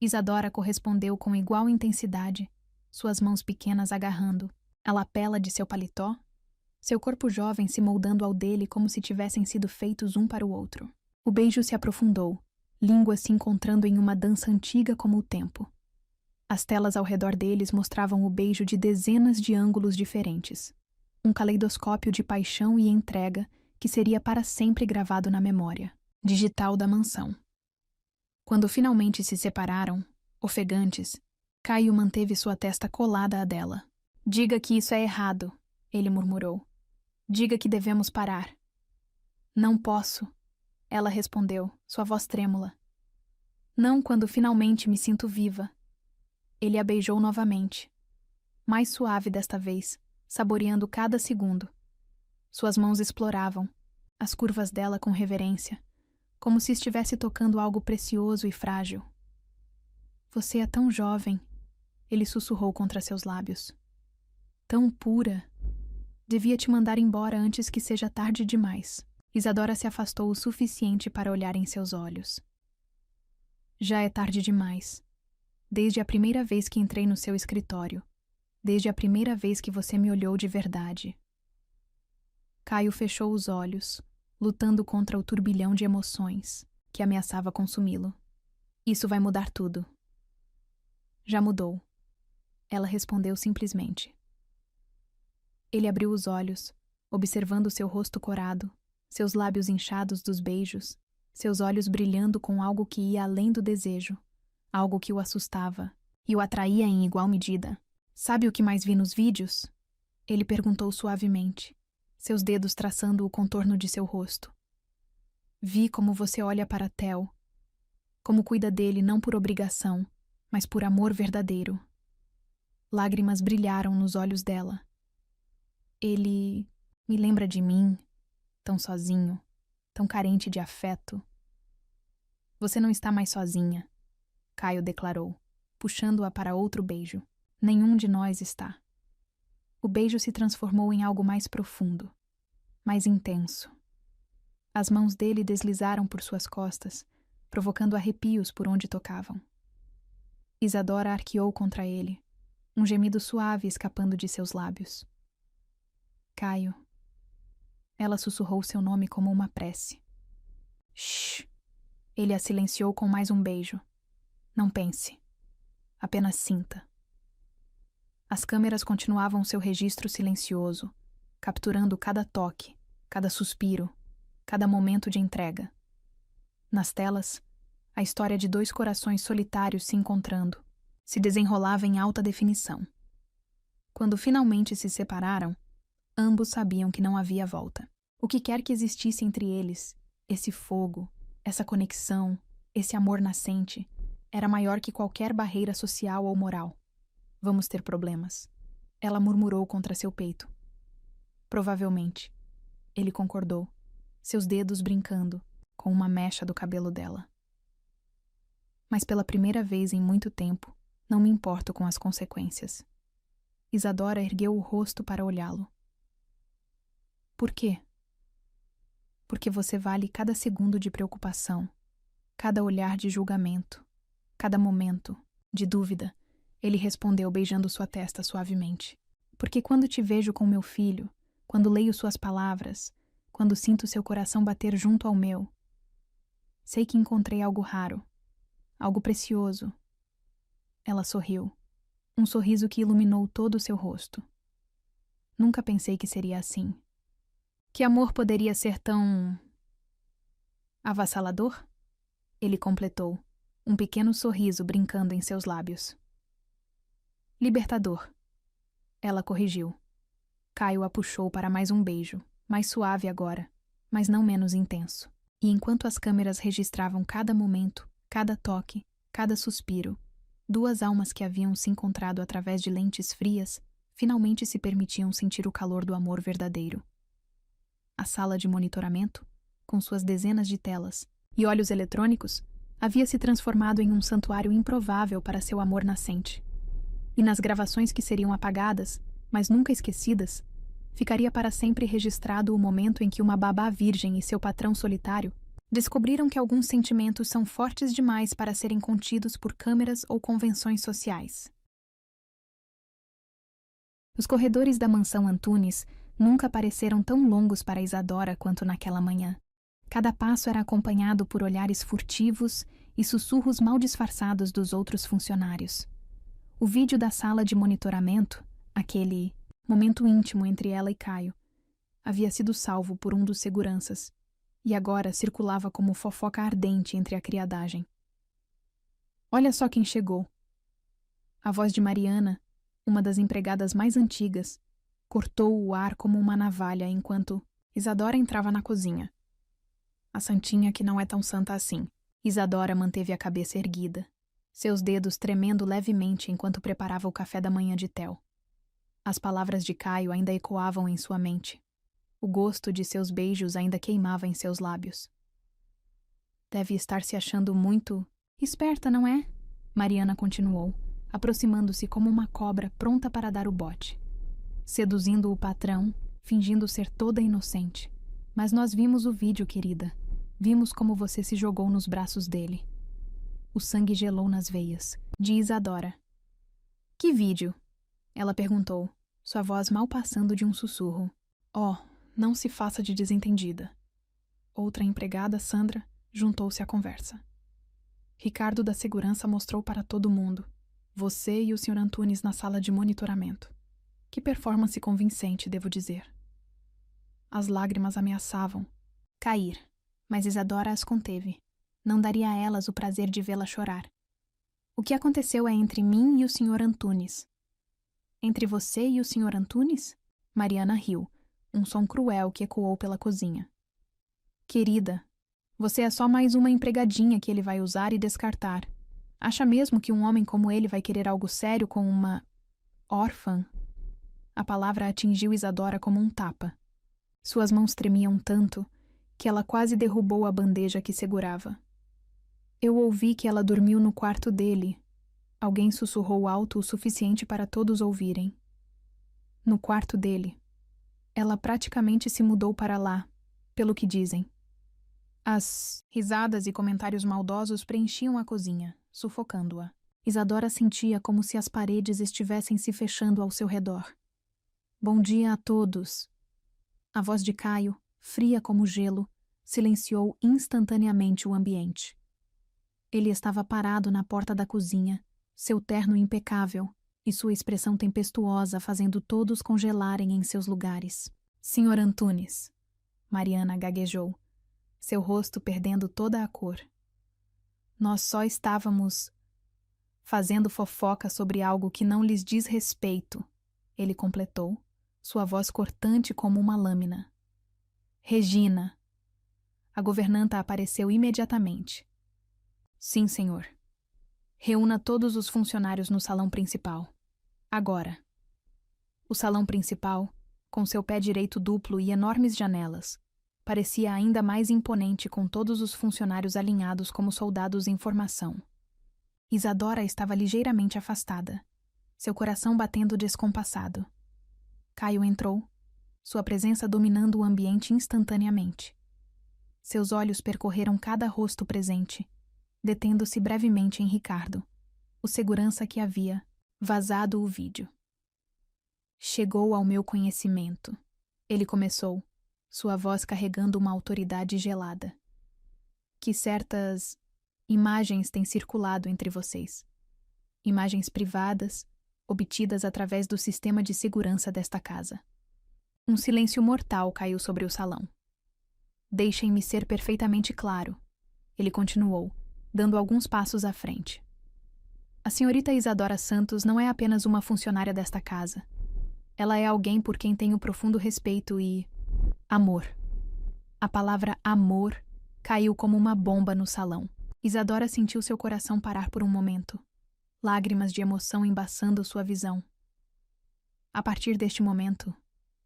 Isadora correspondeu com igual intensidade, suas mãos pequenas agarrando a lapela de seu paletó, seu corpo jovem se moldando ao dele como se tivessem sido feitos um para o outro. O beijo se aprofundou, línguas se encontrando em uma dança antiga como o tempo. As telas ao redor deles mostravam o beijo de dezenas de ângulos diferentes. Um caleidoscópio de paixão e entrega que seria para sempre gravado na memória digital da mansão. Quando finalmente se separaram, ofegantes, Caio manteve sua testa colada à dela. Diga que isso é errado, ele murmurou. Diga que devemos parar. Não posso, ela respondeu, sua voz trêmula. Não quando finalmente me sinto viva. Ele a beijou novamente, mais suave desta vez, saboreando cada segundo. Suas mãos exploravam, as curvas dela com reverência, como se estivesse tocando algo precioso e frágil. Você é tão jovem, ele sussurrou contra seus lábios. Tão pura. Devia te mandar embora antes que seja tarde demais. Isadora se afastou o suficiente para olhar em seus olhos. Já é tarde demais. Desde a primeira vez que entrei no seu escritório. Desde a primeira vez que você me olhou de verdade. Caio fechou os olhos, lutando contra o turbilhão de emoções que ameaçava consumi-lo. Isso vai mudar tudo. Já mudou. Ela respondeu simplesmente. Ele abriu os olhos, observando seu rosto corado, seus lábios inchados dos beijos, seus olhos brilhando com algo que ia além do desejo, algo que o assustava e o atraía em igual medida. Sabe o que mais vi nos vídeos? Ele perguntou suavemente, seus dedos traçando o contorno de seu rosto. Vi como você olha para Theo, como cuida dele não por obrigação, mas por amor verdadeiro. Lágrimas brilharam nos olhos dela. Ele me lembra de mim, tão sozinho, tão carente de afeto. Você não está mais sozinha, Caio declarou, puxando-a para outro beijo. Nenhum de nós está. O beijo se transformou em algo mais profundo, mais intenso. As mãos dele deslizaram por suas costas, provocando arrepios por onde tocavam. Isadora arqueou contra ele, um gemido suave escapando de seus lábios. Caio. Ela sussurrou seu nome como uma prece. Shhh. Ele a silenciou com mais um beijo. Não pense. Apenas sinta. As câmeras continuavam seu registro silencioso, capturando cada toque, cada suspiro, cada momento de entrega. Nas telas, a história de dois corações solitários se encontrando se desenrolava em alta definição. Quando finalmente se separaram, ambos sabiam que não havia volta. O que quer que existisse entre eles, esse fogo, essa conexão, esse amor nascente, era maior que qualquer barreira social ou moral. Vamos ter problemas. Ela murmurou contra seu peito. Provavelmente. Ele concordou, seus dedos brincando com uma mecha do cabelo dela. Mas pela primeira vez em muito tempo, não me importo com as consequências. Isadora ergueu o rosto para olhá-lo. Por quê? Porque você vale cada segundo de preocupação, cada olhar de julgamento, cada momento de dúvida, ele respondeu beijando sua testa suavemente. Porque quando te vejo com meu filho, quando leio suas palavras, quando sinto seu coração bater junto ao meu, sei que encontrei algo raro, algo precioso. Ela sorriu, um sorriso que iluminou todo o seu rosto. Nunca pensei que seria assim. Que amor poderia ser tão avassalador? Ele completou, um pequeno sorriso brincando em seus lábios. Libertador. Ela corrigiu. Caio a puxou para mais um beijo, mais suave agora, mas não menos intenso. E enquanto as câmeras registravam cada momento, cada toque, cada suspiro, duas almas que haviam se encontrado através de lentes frias, finalmente se permitiam sentir o calor do amor verdadeiro. A sala de monitoramento, com suas dezenas de telas e olhos eletrônicos, havia se transformado em um santuário improvável para seu amor nascente. E nas gravações que seriam apagadas, mas nunca esquecidas, ficaria para sempre registrado o momento em que uma babá virgem e seu patrão solitário descobriram que alguns sentimentos são fortes demais para serem contidos por câmeras ou convenções sociais. Os corredores da mansão Antunes nunca pareceram tão longos para Isadora quanto naquela manhã. Cada passo era acompanhado por olhares furtivos e sussurros mal disfarçados dos outros funcionários. O vídeo da sala de monitoramento, aquele momento íntimo entre ela e Caio, havia sido salvo por um dos seguranças e agora circulava como fofoca ardente entre a criadagem. Olha só quem chegou. A voz de Mariana, uma das empregadas mais antigas, cortou o ar como uma navalha enquanto Isadora entrava na cozinha. A santinha que não é tão santa assim. Isadora manteve a cabeça erguida, seus dedos tremendo levemente enquanto preparava o café da manhã de Theo. As palavras de Caio ainda ecoavam em sua mente. O gosto de seus beijos ainda queimava em seus lábios. Deve estar se achando muito esperta, não é? Mariana continuou, aproximando-se como uma cobra pronta para dar o bote. Seduzindo o patrão, fingindo ser toda inocente. Mas nós vimos o vídeo, querida. Vimos como você se jogou nos braços dele. O sangue gelou nas veias, de Isadora. Que vídeo? Ela perguntou, sua voz mal passando de um sussurro. Oh, não se faça de desentendida. Outra empregada, Sandra, juntou-se à conversa. Ricardo da segurança mostrou para todo mundo. Você e o Sr. Antunes na sala de monitoramento. Que performance convincente, devo dizer. As lágrimas ameaçavam cair, mas Isadora as conteve. Não daria a elas o prazer de vê-la chorar. O que aconteceu é entre mim e o Sr. Antunes. Entre você e o Sr. Antunes? Mariana riu, um som cruel que ecoou pela cozinha. Querida, você é só mais uma empregadinha que ele vai usar e descartar. Acha mesmo que um homem como ele vai querer algo sério com uma órfã? A palavra atingiu Isadora como um tapa. Suas mãos tremiam tanto que ela quase derrubou a bandeja que segurava. Eu ouvi que ela dormiu no quarto dele. Alguém sussurrou alto o suficiente para todos ouvirem. No quarto dele. Ela praticamente se mudou para lá, pelo que dizem. As risadas e comentários maldosos preenchiam a cozinha, sufocando-a. Isadora sentia como se as paredes estivessem se fechando ao seu redor. Bom dia a todos. A voz de Caio, fria como gelo, silenciou instantaneamente o ambiente. Ele estava parado na porta da cozinha, seu terno impecável e sua expressão tempestuosa fazendo todos congelarem em seus lugares. Senhor Antunes, Mariana gaguejou, seu rosto perdendo toda a cor. Nós só estávamos fazendo fofoca sobre algo que não lhes diz respeito, ele completou, sua voz cortante como uma lâmina. Regina. A governanta apareceu imediatamente. Sim, senhor. Reúna todos os funcionários no salão principal. Agora. O salão principal, com seu pé direito duplo e enormes janelas, parecia ainda mais imponente com todos os funcionários alinhados como soldados em formação. Isadora estava ligeiramente afastada, seu coração batendo descompassado. Caio entrou, sua presença dominando o ambiente instantaneamente. Seus olhos percorreram cada rosto presente, detendo-se brevemente em Ricardo, o segurança que havia vazado o vídeo. Chegou ao meu conhecimento, ele começou, sua voz carregando uma autoridade gelada. Que certas imagens têm circulado entre vocês. Imagens privadas, obtidas através do sistema de segurança desta casa. Um silêncio mortal caiu sobre o salão. Deixem-me ser perfeitamente claro, ele continuou, dando alguns passos à frente. A senhorita Isadora Santos não é apenas uma funcionária desta casa. Ela é alguém por quem tenho profundo respeito e amor. A palavra amor caiu como uma bomba no salão. Isadora sentiu seu coração parar por um momento, lágrimas de emoção embaçando sua visão. A partir deste momento,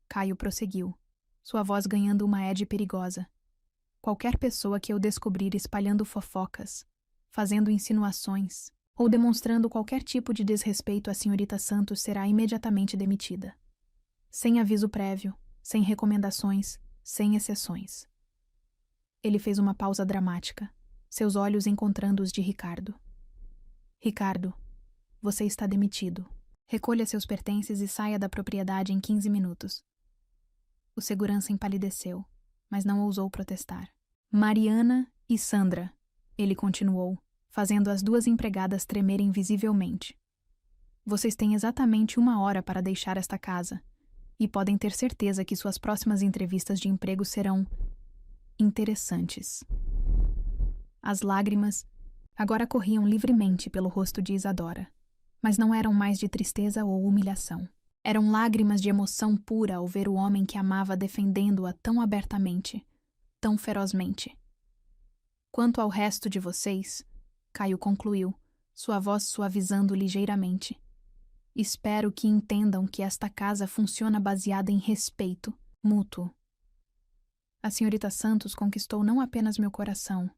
Caio prosseguiu, sua voz ganhando uma ede perigosa. Qualquer pessoa que eu descobrir espalhando fofocas, fazendo insinuações ou demonstrando qualquer tipo de desrespeito à senhorita Santos será imediatamente demitida. Sem aviso prévio, sem recomendações, sem exceções. Ele fez uma pausa dramática, seus olhos encontrando os de Ricardo. Ricardo, você está demitido. Recolha seus pertences e saia da propriedade em 15 minutos. O segurança empalideceu, mas não ousou protestar. Mariana e Sandra, ele continuou, fazendo as duas empregadas tremerem visivelmente. Vocês têm exatamente 1 hora para deixar esta casa, e podem ter certeza que suas próximas entrevistas de emprego serão interessantes. As lágrimas agora corriam livremente pelo rosto de Isadora, mas não eram mais de tristeza ou humilhação. Eram lágrimas de emoção pura ao ver o homem que amava defendendo-a tão abertamente, tão ferozmente. Quanto ao resto de vocês, Caio concluiu, sua voz suavizando ligeiramente. Espero que entendam que esta casa funciona baseada em respeito mútuo. A senhorita Santos conquistou não apenas meu coração,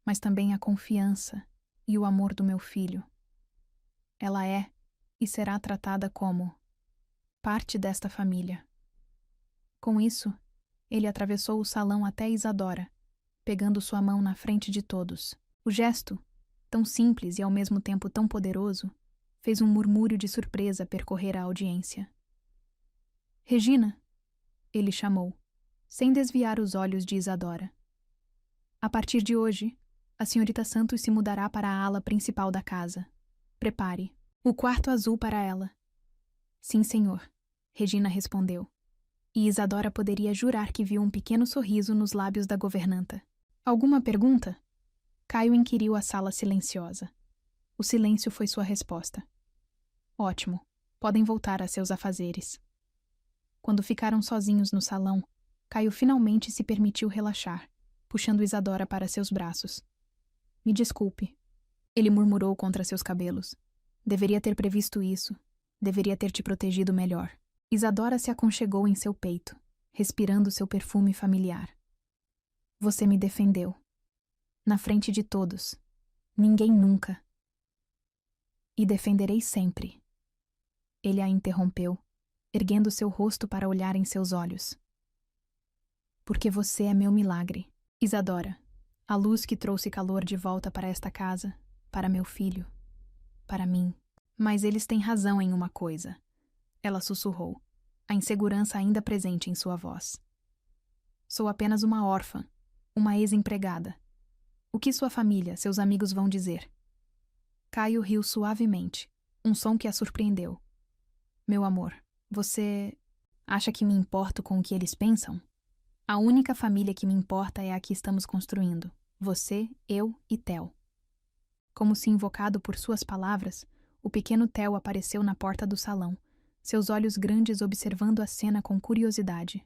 mas também a confiança e o amor do meu filho. Ela é e será tratada como parte desta família. Com isso, ele atravessou o salão até Isadora, pegando sua mão na frente de todos. O gesto, tão simples e ao mesmo tempo tão poderoso, fez um murmúrio de surpresa percorrer a audiência. Regina, ele chamou, sem desviar os olhos de Isadora. A partir de hoje, a senhorita Santos se mudará para a ala principal da casa. Prepare o quarto azul para ela. Sim, senhor, Regina respondeu. E Isadora poderia jurar que viu um pequeno sorriso nos lábios da governanta. Alguma pergunta? Caio inquiriu a sala silenciosa. O silêncio foi sua resposta. Ótimo, podem voltar a seus afazeres. Quando ficaram sozinhos no salão, Caio finalmente se permitiu relaxar, puxando Isadora para seus braços. Me desculpe, ele murmurou contra seus cabelos. Deveria ter previsto isso. Deveria ter te protegido melhor. Isadora se aconchegou em seu peito, respirando seu perfume familiar. Você me defendeu. Na frente de todos. Ninguém nunca. E defenderei sempre. Ele a interrompeu, erguendo seu rosto para olhar em seus olhos. Porque você é meu milagre, Isadora, a luz que trouxe calor de volta para esta casa, para meu filho, para mim. Mas eles têm razão em uma coisa. Ela sussurrou, a insegurança ainda presente em sua voz. Sou apenas uma órfã, uma ex-empregada. O que sua família, seus amigos vão dizer? Caio riu suavemente, um som que a surpreendeu. Meu amor, você... Acha que me importo com o que eles pensam? A única família que me importa é a que estamos construindo. Você, eu e Theo. Como se invocado por suas palavras, o pequeno Theo apareceu na porta do salão, seus olhos grandes observando a cena com curiosidade.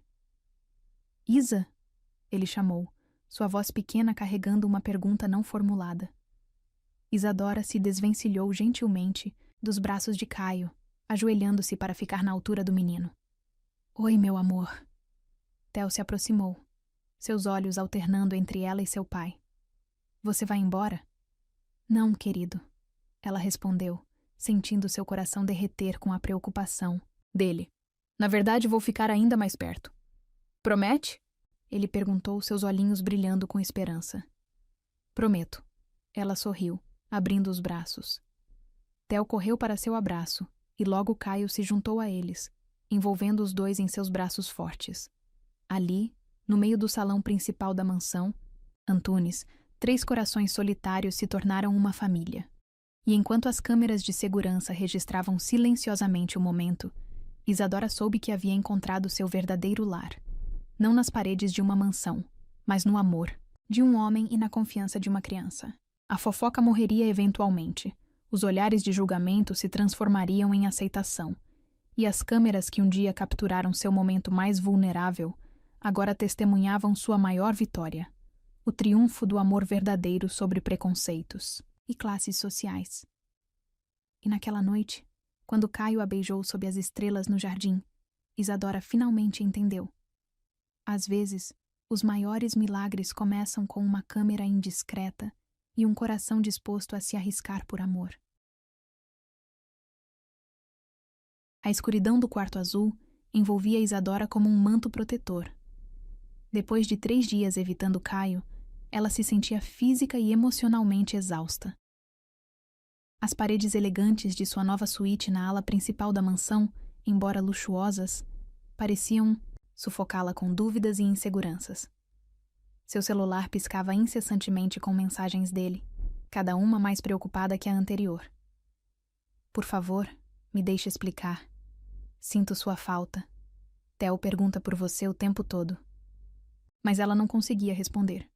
Isa? Ele chamou, sua voz pequena carregando uma pergunta não formulada. Isadora se desvencilhou gentilmente dos braços de Caio, ajoelhando-se para ficar na altura do menino. Oi, meu amor. Theo se aproximou, seus olhos alternando entre ela e seu pai. Você vai embora? Não, querido, ela respondeu, sentindo seu coração derreter com a preocupação dele. Na verdade, vou ficar ainda mais perto. Promete? Ele perguntou, seus olhinhos brilhando com esperança. Prometo. Ela sorriu, abrindo os braços. Theo correu para seu abraço, e logo Caio se juntou a eles, envolvendo os dois em seus braços fortes. Ali, no meio do salão principal da mansão, Antunes, 3 corações solitários se tornaram uma família. E enquanto as câmeras de segurança registravam silenciosamente o momento, Isadora soube que havia encontrado seu verdadeiro lar. Não nas paredes de uma mansão, mas no amor de um homem e na confiança de uma criança. A fofoca morreria eventualmente, os olhares de julgamento se transformariam em aceitação, e as câmeras que um dia capturaram seu momento mais vulnerável agora testemunhavam sua maior vitória, o triunfo do amor verdadeiro sobre preconceitos e classes sociais. E naquela noite, quando Caio a beijou sob as estrelas no jardim, Isadora finalmente entendeu. Às vezes, os maiores milagres começam com uma câmera indiscreta e um coração disposto a se arriscar por amor. A escuridão do quarto azul envolvia Isadora como um manto protetor. Depois de 3 dias evitando Caio, ela se sentia física e emocionalmente exausta. As paredes elegantes de sua nova suíte na ala principal da mansão, embora luxuosas, pareciam sufocá-la com dúvidas e inseguranças. Seu celular piscava incessantemente com mensagens dele, cada uma mais preocupada que a anterior. Por favor, me deixe explicar. Sinto sua falta. Theo pergunta por você o tempo todo. Mas ela não conseguia responder.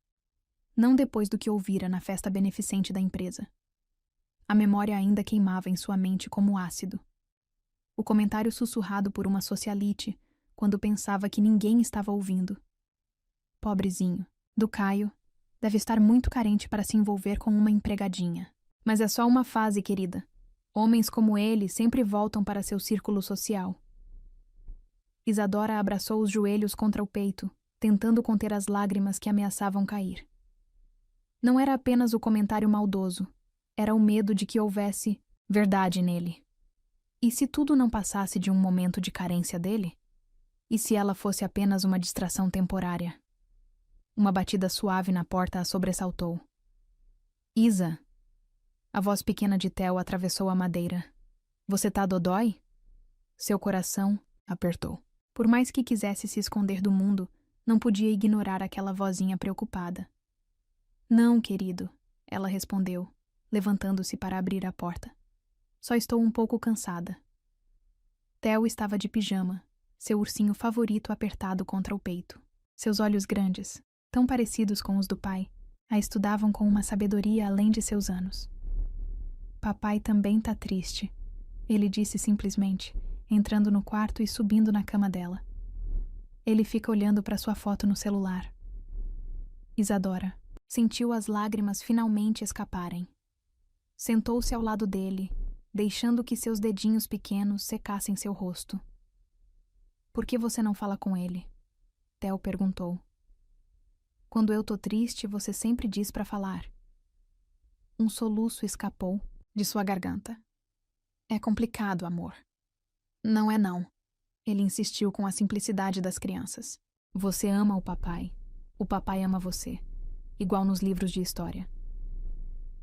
Não depois do que ouvira na festa beneficente da empresa. A memória ainda queimava em sua mente como ácido. O comentário sussurrado por uma socialite, quando pensava que ninguém estava ouvindo. Pobrezinho, do Caio, deve estar muito carente para se envolver com uma empregadinha. Mas é só uma fase, querida. Homens como ele sempre voltam para seu círculo social. Isadora abraçou os joelhos contra o peito, tentando conter as lágrimas que ameaçavam cair. Não era apenas o comentário maldoso, era o medo de que houvesse verdade nele. E se tudo não passasse de um momento de carência dele? E se ela fosse apenas uma distração temporária? Uma batida suave na porta a sobressaltou. Isa! A voz pequena de Theo atravessou a madeira. Você tá dodói? Seu coração apertou. Por mais que quisesse se esconder do mundo, não podia ignorar aquela vozinha preocupada. Não, querido, ela respondeu, levantando-se para abrir a porta. Só estou um pouco cansada. Theo estava de pijama, seu ursinho favorito apertado contra o peito. Seus olhos grandes, tão parecidos com os do pai, a estudavam com uma sabedoria além de seus anos. Papai também tá triste, ele disse simplesmente, entrando no quarto e subindo na cama dela. Ele fica olhando para sua foto no celular. Isadora sentiu as lágrimas finalmente escaparem. Sentou-se ao lado dele, deixando que seus dedinhos pequenos secassem seu rosto. Por que você não fala com ele? Theo perguntou. Quando eu tô triste, você sempre diz para falar. Um soluço escapou de sua garganta. É complicado, amor. Não é não. Ele insistiu com a simplicidade das crianças. Você ama o papai ama você, igual nos livros de história.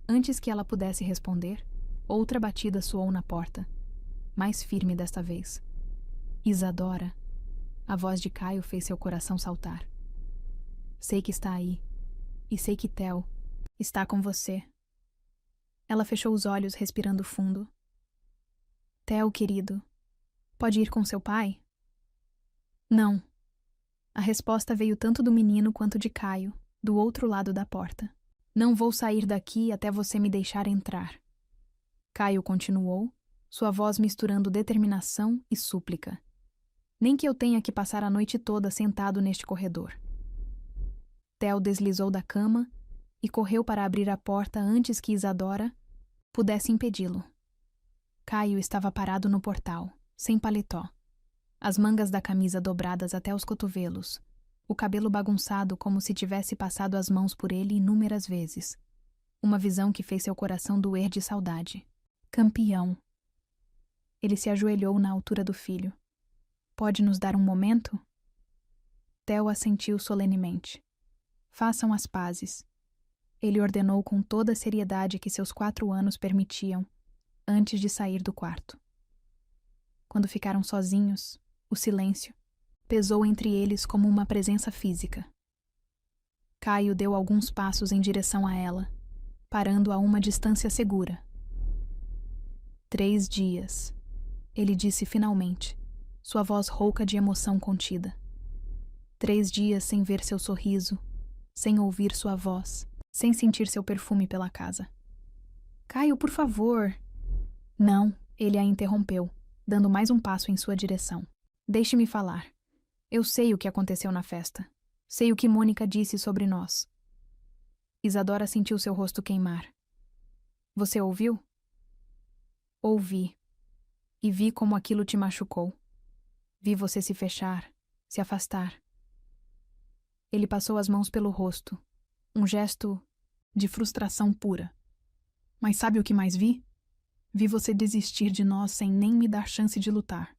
Antes que ela pudesse responder, outra batida soou na porta, mais firme desta vez. Isadora. A voz de Caio fez seu coração saltar. Sei que está aí, e sei que Theo está com você. Ela fechou os olhos, respirando fundo. Theo, querido, pode ir com seu pai? Não. A resposta veio tanto do menino quanto de Caio, do outro lado da porta. Não vou sair daqui até você me deixar entrar. Caio continuou, sua voz misturando determinação e súplica. Nem que eu tenha que passar a noite toda sentado neste corredor. Theo deslizou da cama e correu para abrir a porta antes que Isadora pudesse impedi-lo. Caio estava parado no portal, sem paletó, as mangas da camisa dobradas até os cotovelos, o cabelo bagunçado como se tivesse passado as mãos por ele inúmeras vezes. Uma visão que fez seu coração doer de saudade. Campeão. Ele se ajoelhou na altura do filho. Pode nos dar um momento? Theo assentiu solenemente. Façam as pazes. Ele ordenou com toda a seriedade que seus 4 anos permitiam, antes de sair do quarto. Quando ficaram sozinhos, o silêncio pesou entre eles como uma presença física. Caio deu alguns passos em direção a ela, parando a uma distância segura. 3 dias, ele disse finalmente, sua voz rouca de emoção contida. 3 dias sem ver seu sorriso, sem ouvir sua voz, sem sentir seu perfume pela casa. Caio, por favor. Não, ele a interrompeu, dando mais um passo em sua direção. Deixe-me falar. Eu sei o que aconteceu na festa. Sei o que Mônica disse sobre nós. Isadora sentiu seu rosto queimar. Você ouviu? Ouvi. E vi como aquilo te machucou. Vi você se fechar, se afastar. Ele passou as mãos pelo rosto, um gesto de frustração pura. Mas sabe o que mais vi? Vi você desistir de nós sem nem me dar chance de lutar.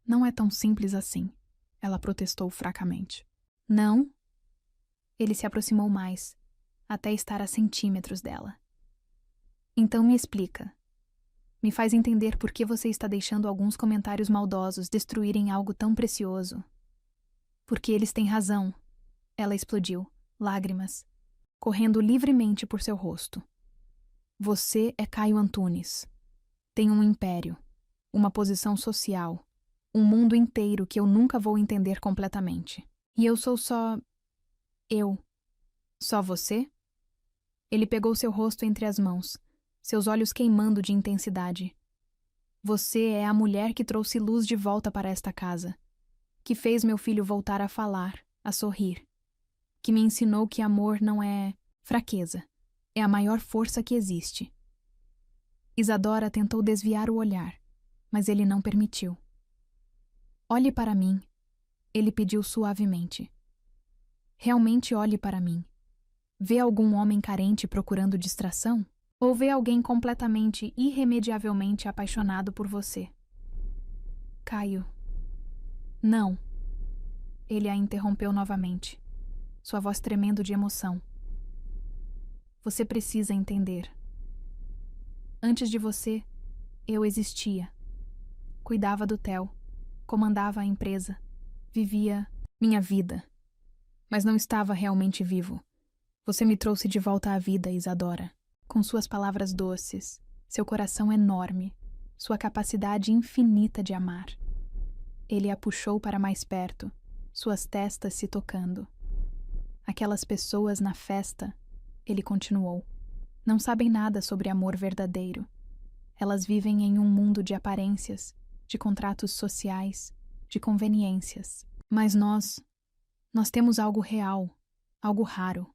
Não é tão simples assim, ela protestou fracamente. Não? Ele se aproximou mais, até estar a centímetros dela. Então me explica. Me faz entender por que você está deixando alguns comentários maldosos destruírem algo tão precioso. Porque eles têm razão. Ela explodiu, lágrimas, correndo livremente por seu rosto. Você é Caio Antunes. Tem um império, uma posição social, um mundo inteiro que eu nunca vou entender completamente. E eu sou só... eu. Só você? Ele pegou seu rosto entre as mãos, seus olhos queimando de intensidade. Você é a mulher que trouxe luz de volta para esta casa, que fez meu filho voltar a falar, a sorrir, que me ensinou que amor não é fraqueza, é a maior força que existe. Isadora tentou desviar o olhar, mas ele não permitiu. Olhe para mim, ele pediu suavemente. Realmente olhe para mim. Vê algum homem carente procurando distração? Ou vê alguém completamente, irremediavelmente apaixonado por você? Caio. Não. Ele a interrompeu novamente, sua voz tremendo de emoção. Você precisa entender. Antes de você, eu existia. Cuidava do Theo, comandava a empresa, vivia minha vida. Mas não estava realmente vivo. Você me trouxe de volta à vida, Isadora. Com suas palavras doces, seu coração enorme, sua capacidade infinita de amar. Ele a puxou para mais perto, suas testas se tocando. Aquelas pessoas na festa, ele continuou, não sabem nada sobre amor verdadeiro. Elas vivem em um mundo de aparências, de contratos sociais, de conveniências. Mas nós temos algo real, algo raro,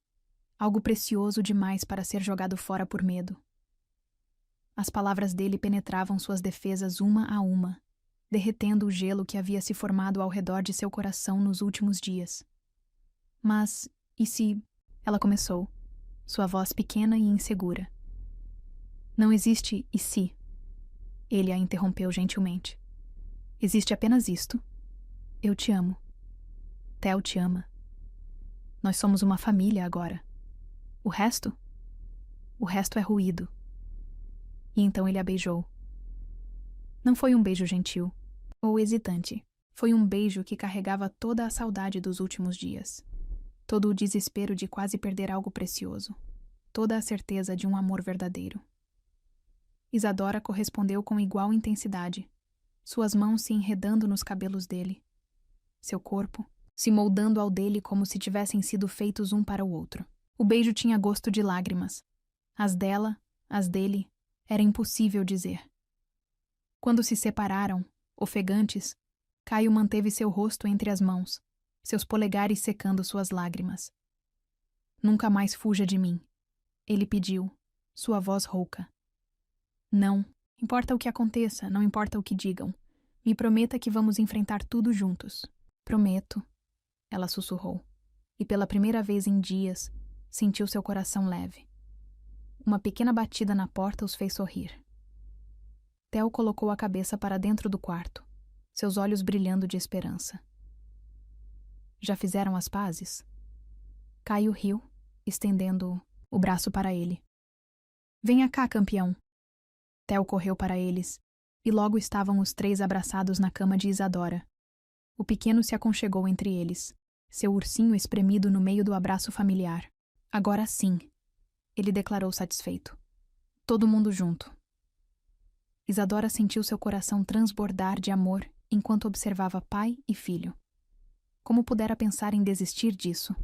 algo precioso demais para ser jogado fora por medo. As palavras dele penetravam suas defesas uma a uma, derretendo o gelo que havia se formado ao redor de seu coração nos últimos dias. Mas, e se... Ela começou, sua voz pequena e insegura. Não existe e se. Ele a interrompeu gentilmente. Existe apenas isto. Eu te amo. Theo te ama. Nós somos uma família agora. O resto? O resto é ruído. E então ele a beijou. Não foi um beijo gentil ou hesitante. Foi um beijo que carregava toda a saudade dos últimos dias. Todo o desespero de quase perder algo precioso. Toda a certeza de um amor verdadeiro. Isadora correspondeu com igual intensidade, suas mãos se enredando nos cabelos dele. seu corpo, se moldando ao dele como se tivessem sido feitos um para o outro. O beijo tinha gosto de lágrimas. As dela, as dele, era impossível dizer. Quando se separaram, ofegantes, Caio manteve seu rosto entre as mãos, seus polegares secando suas lágrimas. Nunca mais fuja de mim, ele pediu, sua voz rouca. Não, importa o que aconteça, não importa o que digam. Me prometa que vamos enfrentar tudo juntos. Prometo, ela sussurrou, e pela primeira vez em dias, sentiu seu coração leve. Uma pequena batida na porta os fez sorrir. Theo colocou a cabeça para dentro do quarto, seus olhos brilhando de esperança. Já fizeram as pazes? Caio riu, estendendo o braço para ele. Venha cá, campeão. Theo correu para eles, e logo estavam os três abraçados na cama de Isadora. O pequeno se aconchegou entre eles, seu ursinho espremido no meio do abraço familiar. Agora sim, ele declarou satisfeito. Todo mundo junto. Isadora sentiu seu coração transbordar de amor enquanto observava pai e filho. Como pudera pensar em desistir disso?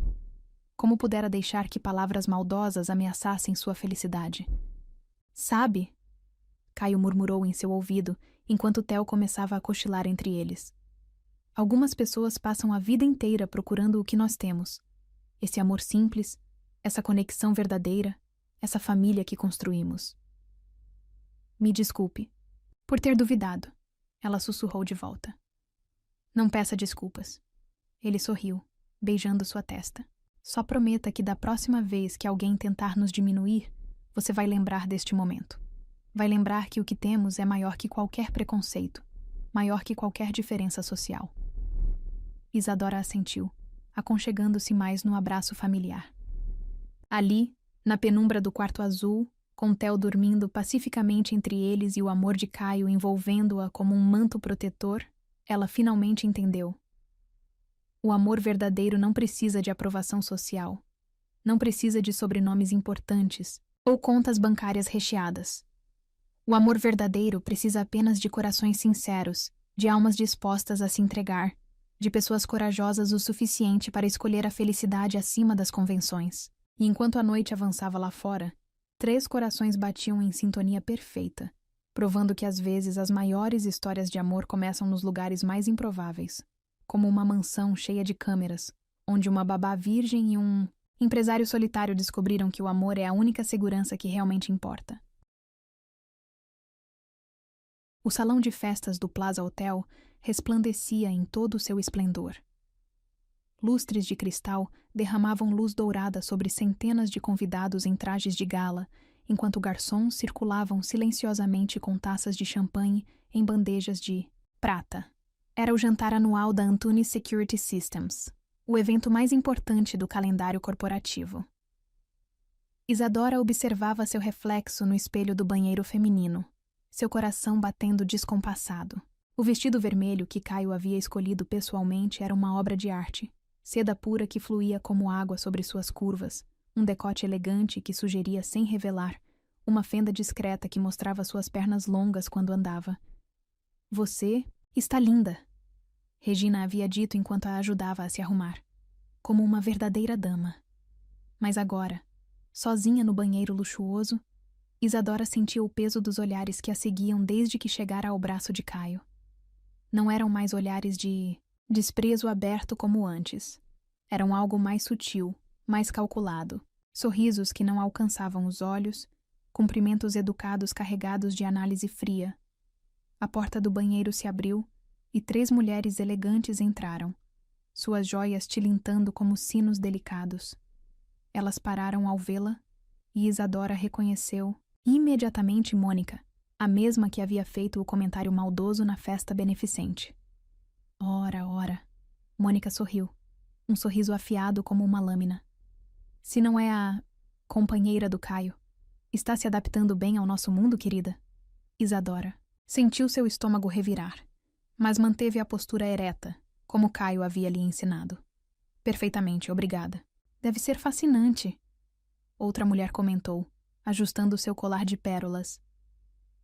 Como pudera deixar que palavras maldosas ameaçassem sua felicidade? Sabe? Caio murmurou em seu ouvido enquanto Theo começava a cochilar entre eles. Algumas pessoas passam a vida inteira procurando o que nós temos. Esse amor simples, essa conexão verdadeira, essa família que construímos. Me desculpe por ter duvidado, ela sussurrou de volta. Não peça desculpas. Ele sorriu, beijando sua testa. Só prometa que da próxima vez que alguém tentar nos diminuir, você vai lembrar deste momento. Vai lembrar que o que temos é maior que qualquer preconceito, maior que qualquer diferença social. Isadora assentiu, aconchegando-se mais no abraço familiar. Ali, na penumbra do quarto azul, com Theo dormindo pacificamente entre eles e o amor de Caio envolvendo-a como um manto protetor, ela finalmente entendeu. O amor verdadeiro não precisa de aprovação social, não precisa de sobrenomes importantes ou contas bancárias recheadas. O amor verdadeiro precisa apenas de corações sinceros, de almas dispostas a se entregar, de pessoas corajosas o suficiente para escolher a felicidade acima das convenções. E enquanto a noite avançava lá fora, 3 corações batiam em sintonia perfeita, provando que às vezes as maiores histórias de amor começam nos lugares mais improváveis, como uma mansão cheia de câmeras, onde uma babá virgem e um empresário solitário descobriram que o amor é a única segurança que realmente importa. O salão de festas do Plaza Hotel resplandecia em todo o seu esplendor. Lustres de cristal derramavam luz dourada sobre centenas de convidados em trajes de gala, enquanto garçons circulavam silenciosamente com taças de champanhe em bandejas de prata. Era o jantar anual da Antunes Security Systems, o evento mais importante do calendário corporativo. Isadora observava seu reflexo no espelho do banheiro feminino, seu coração batendo descompassado. O vestido vermelho que Caio havia escolhido pessoalmente era uma obra de arte, seda pura que fluía como água sobre suas curvas, um decote elegante que sugeria sem revelar, uma fenda discreta que mostrava suas pernas longas quando andava. Você está linda, Regina havia dito enquanto a ajudava a se arrumar, como uma verdadeira dama. Mas agora, sozinha no banheiro luxuoso, Isadora sentia o peso dos olhares que a seguiam desde que chegara ao braço de Caio. Não eram mais olhares de desprezo aberto como antes. Eram algo mais sutil, mais calculado. Sorrisos que não alcançavam os olhos, cumprimentos educados carregados de análise fria. A porta do banheiro se abriu e 3 mulheres elegantes entraram, suas joias tilintando como sinos delicados. Elas pararam ao vê-la e Isadora reconheceu imediatamente Mônica, a mesma que havia feito o comentário maldoso na festa beneficente. Ora, ora. Mônica sorriu, um sorriso afiado como uma lâmina. Se não é a companheira do Caio, está se adaptando bem ao nosso mundo, querida? Isadora sentiu seu estômago revirar, mas manteve a postura ereta, como Caio havia lhe ensinado. Perfeitamente, obrigada. Deve ser fascinante. Outra mulher comentou, ajustando seu colar de pérolas.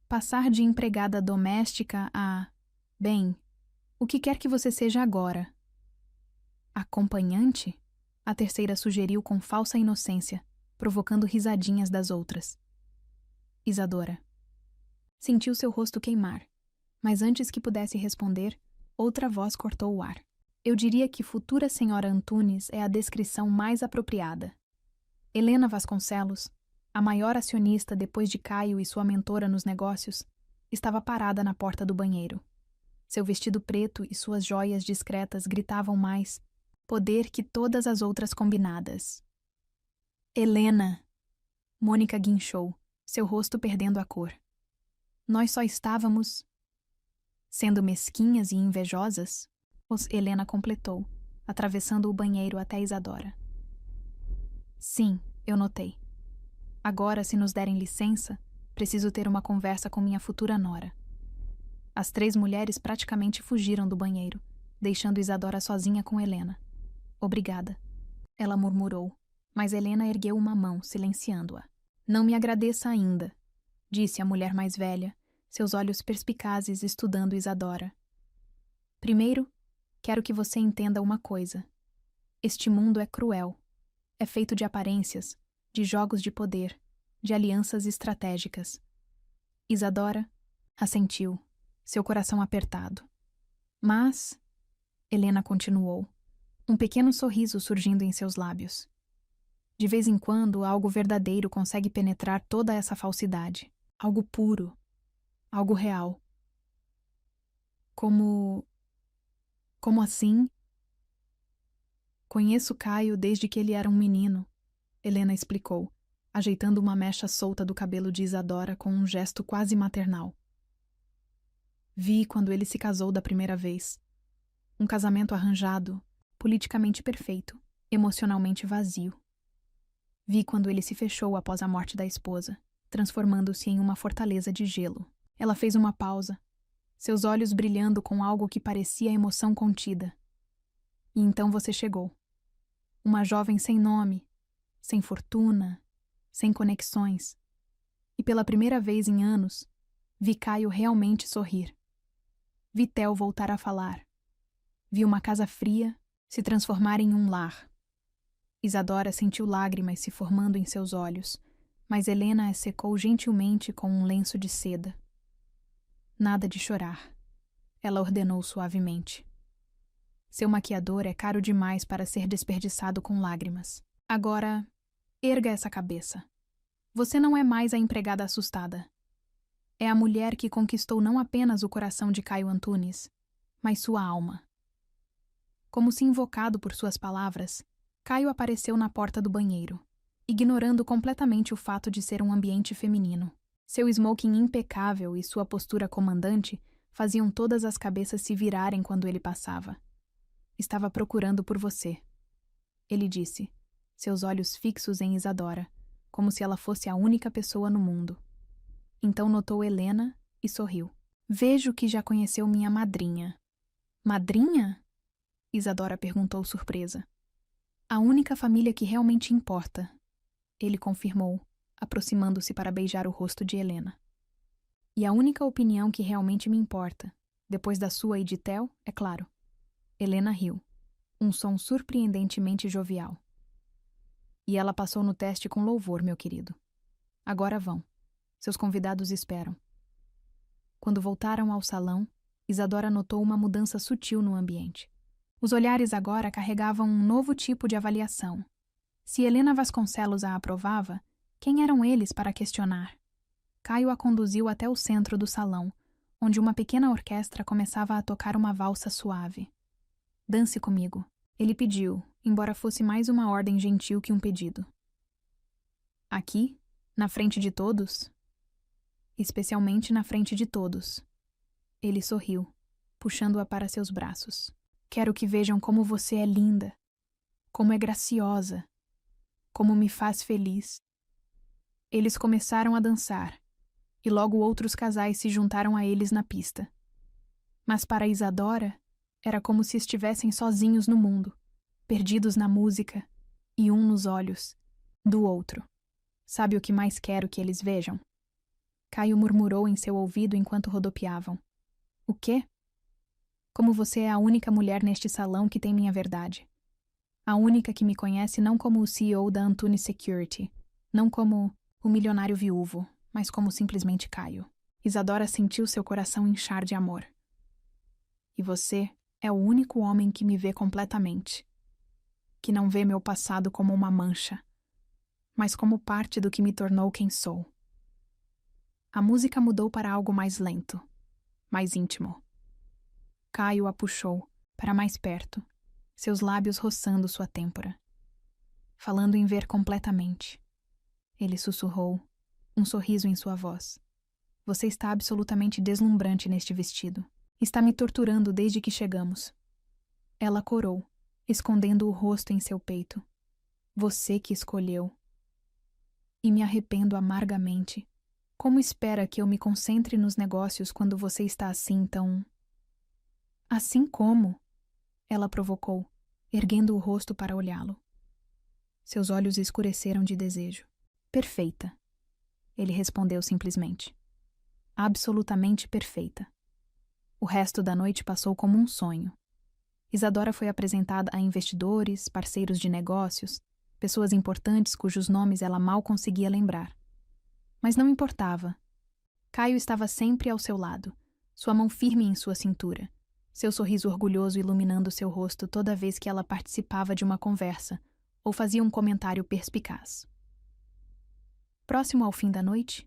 Passar de empregada doméstica a... Bem, o que quer que você seja agora, Acompanhante? A terceira sugeriu com falsa inocência, provocando risadinhas das outras. Isadora. Sentiu seu rosto queimar, mas antes que pudesse responder, outra voz cortou o ar. Eu diria que futura senhora Antunes é a descrição mais apropriada. Helena Vasconcelos, a maior acionista depois de Caio e sua mentora nos negócios, estava parada na porta do banheiro. Seu vestido preto e suas joias discretas gritavam mais poder que todas as outras combinadas. Helena! Mônica guinchou, seu rosto perdendo a cor. Nós só estávamos sendo mesquinhas e invejosas? Helena completou, atravessando o banheiro até Isadora. Sim, eu notei. Agora, se nos derem licença, preciso ter uma conversa com minha futura nora. As 3 mulheres praticamente fugiram do banheiro, deixando Isadora sozinha com Helena. Obrigada, ela murmurou, mas Helena ergueu uma mão, silenciando-a. Não me agradeça ainda, disse a mulher mais velha, seus olhos perspicazes estudando Isadora. Primeiro, quero que você entenda uma coisa. Este mundo é cruel. É feito de aparências, de jogos de poder, de alianças estratégicas. Isadora assentiu, seu coração apertado. Mas, Helena continuou, um pequeno sorriso surgindo em seus lábios. De vez em quando, algo verdadeiro consegue penetrar toda essa falsidade. Algo puro. Algo real. Como assim? Conheço Caio desde que ele era um menino, Helena explicou, ajeitando uma mecha solta do cabelo de Isadora com um gesto quase maternal. Vi quando ele se casou da primeira vez. Um casamento arranjado, politicamente perfeito, emocionalmente vazio. Vi quando ele se fechou após a morte da esposa, transformando-se em uma fortaleza de gelo. Ela fez uma pausa, seus olhos brilhando com algo que parecia emoção contida. E então você chegou. Uma jovem sem nome, sem fortuna, sem conexões. E pela primeira vez em anos, vi Caio realmente sorrir. Vi Theo voltar a falar. Vi uma casa fria se transformar em um lar. Isadora sentiu lágrimas se formando em seus olhos, mas Helena as secou gentilmente com um lenço de seda. Nada de chorar, ela ordenou suavemente. Seu maquiador é caro demais para ser desperdiçado com lágrimas. Agora, erga essa cabeça. Você não é mais a empregada assustada. É a mulher que conquistou não apenas o coração de Caio Antunes, mas sua alma. Como se invocado por suas palavras, Caio apareceu na porta do banheiro, ignorando completamente o fato de ser um ambiente feminino. Seu smoking impecável e sua postura comandante faziam todas as cabeças se virarem quando ele passava. Estava procurando por você, ele disse, seus olhos fixos em Isadora, como se ela fosse a única pessoa no mundo. Então notou Helena e sorriu. Vejo que já conheceu minha madrinha. Madrinha? Isadora perguntou surpresa. A única família que realmente importa, ele confirmou, aproximando-se para beijar o rosto de Helena. E a única opinião que realmente me importa, depois da sua e de Theo, é claro. Helena riu, um som surpreendentemente jovial. E ela passou no teste com louvor, meu querido. Agora vão. Seus convidados esperam. Quando voltaram ao salão, Isadora notou uma mudança sutil no ambiente. Os olhares agora carregavam um novo tipo de avaliação. Se Helena Vasconcelos a aprovava, quem eram eles para questionar? Caio a conduziu até o centro do salão, onde uma pequena orquestra começava a tocar uma valsa suave. Dance comigo, ele pediu, embora fosse mais uma ordem gentil que um pedido. Aqui, na frente de todos? Especialmente na frente de todos. Ele sorriu, puxando-a para seus braços. Quero que vejam como você é linda, como é graciosa, como me faz feliz. Eles começaram a dançar, e logo outros casais se juntaram a eles na pista. Mas para Isadora, era como se estivessem sozinhos no mundo, perdidos na música, e um nos olhos, do outro. Sabe o que mais quero que eles vejam? Caio murmurou em seu ouvido enquanto rodopiavam. O quê? Como você é a única mulher neste salão que tem minha verdade. A única que me conhece não como o CEO da Antunes Security, não como o milionário viúvo, mas como simplesmente Caio. Isadora sentiu seu coração inchar de amor. E você é o único homem que me vê completamente, que não vê meu passado como uma mancha, mas como parte do que me tornou quem sou. A música mudou para algo mais lento, mais íntimo. Caio a puxou para mais perto, seus lábios roçando sua têmpora. Falando em ver completamente. Ele sussurrou, um sorriso em sua voz. Você está absolutamente deslumbrante neste vestido. Está me torturando desde que chegamos. Ela corou, escondendo o rosto em seu peito. Você que escolheu. E me arrependo amargamente. Como espera que eu me concentre nos negócios quando você está assim tão... Assim como? Ela provocou, erguendo o rosto para olhá-lo. Seus olhos escureceram de desejo. Perfeita. Ele respondeu simplesmente. Absolutamente perfeita. O resto da noite passou como um sonho. Isadora foi apresentada a investidores, parceiros de negócios, pessoas importantes cujos nomes ela mal conseguia lembrar. Mas não importava. Caio estava sempre ao seu lado, sua mão firme em sua cintura, seu sorriso orgulhoso iluminando seu rosto toda vez que ela participava de uma conversa ou fazia um comentário perspicaz. Próximo ao fim da noite,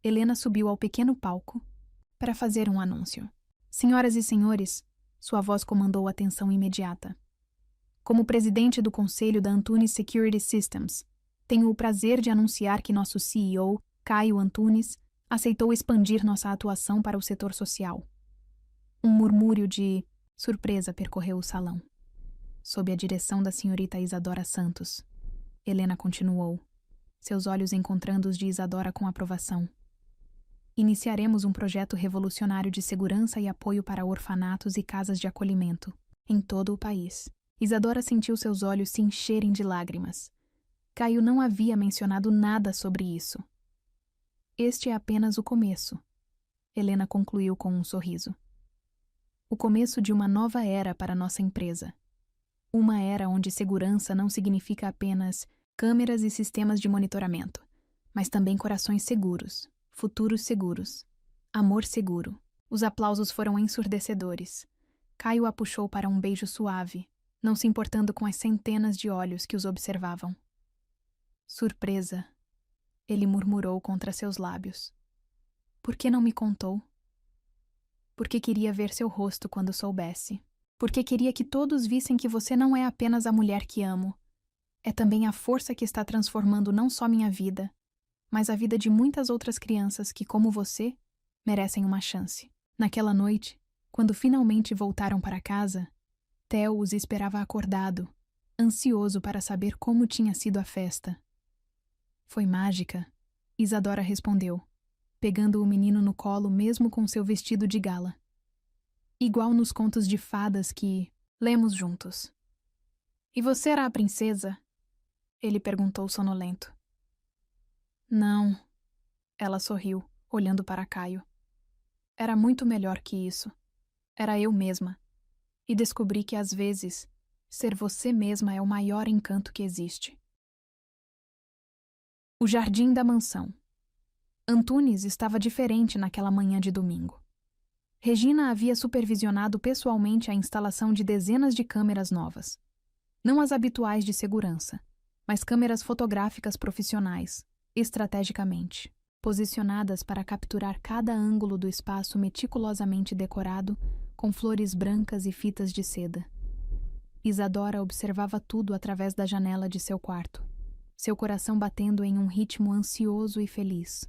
Helena subiu ao pequeno palco para fazer um anúncio. Senhoras e senhores, sua voz comandou atenção imediata. Como presidente do conselho da Antunes Security Systems, tenho o prazer de anunciar que nosso CEO, Caio Antunes, aceitou expandir nossa atuação para o setor social. Um murmúrio de surpresa percorreu o salão. Sob a direção da senhorita Isadora Santos, Helena continuou, seus olhos encontrando os de Isadora com aprovação. Iniciaremos um projeto revolucionário de segurança e apoio para orfanatos e casas de acolhimento, em todo o país. Isadora sentiu seus olhos se encherem de lágrimas. Caio não havia mencionado nada sobre isso. Este é apenas o começo, Helena concluiu com um sorriso. O começo de uma nova era para nossa empresa. Uma era onde segurança não significa apenas câmeras e sistemas de monitoramento, mas também corações seguros, futuros seguros, amor seguro. Os aplausos foram ensurdecedores. Caio a puxou para um beijo suave, não se importando com as centenas de olhos que os observavam. Surpresa, ele murmurou contra seus lábios. Por que não me contou? Porque queria ver seu rosto quando soubesse. Porque queria que todos vissem que você não é apenas a mulher que amo. É também a força que está transformando não só minha vida, mas a vida de muitas outras crianças que, como você, merecem uma chance. Naquela noite, quando finalmente voltaram para casa, Theo os esperava acordado, ansioso para saber como tinha sido a festa. Foi mágica, Isadora respondeu, pegando o menino no colo mesmo com seu vestido de gala. Igual nos contos de fadas que lemos juntos. E você era a princesa? Ele perguntou sonolento. Não. Ela sorriu, olhando para Caio. Era muito melhor que isso. Era eu mesma. E descobri que, às vezes, ser você mesma é o maior encanto que existe. O jardim da mansão. Antunes estava diferente naquela manhã de domingo. Regina havia supervisionado pessoalmente a instalação de dezenas de câmeras novas. Não as habituais de segurança, mas câmeras fotográficas profissionais, estrategicamente, posicionadas para capturar cada ângulo do espaço meticulosamente decorado com flores brancas e fitas de seda. Isadora observava tudo através da janela de seu quarto, seu coração batendo em um ritmo ansioso e feliz.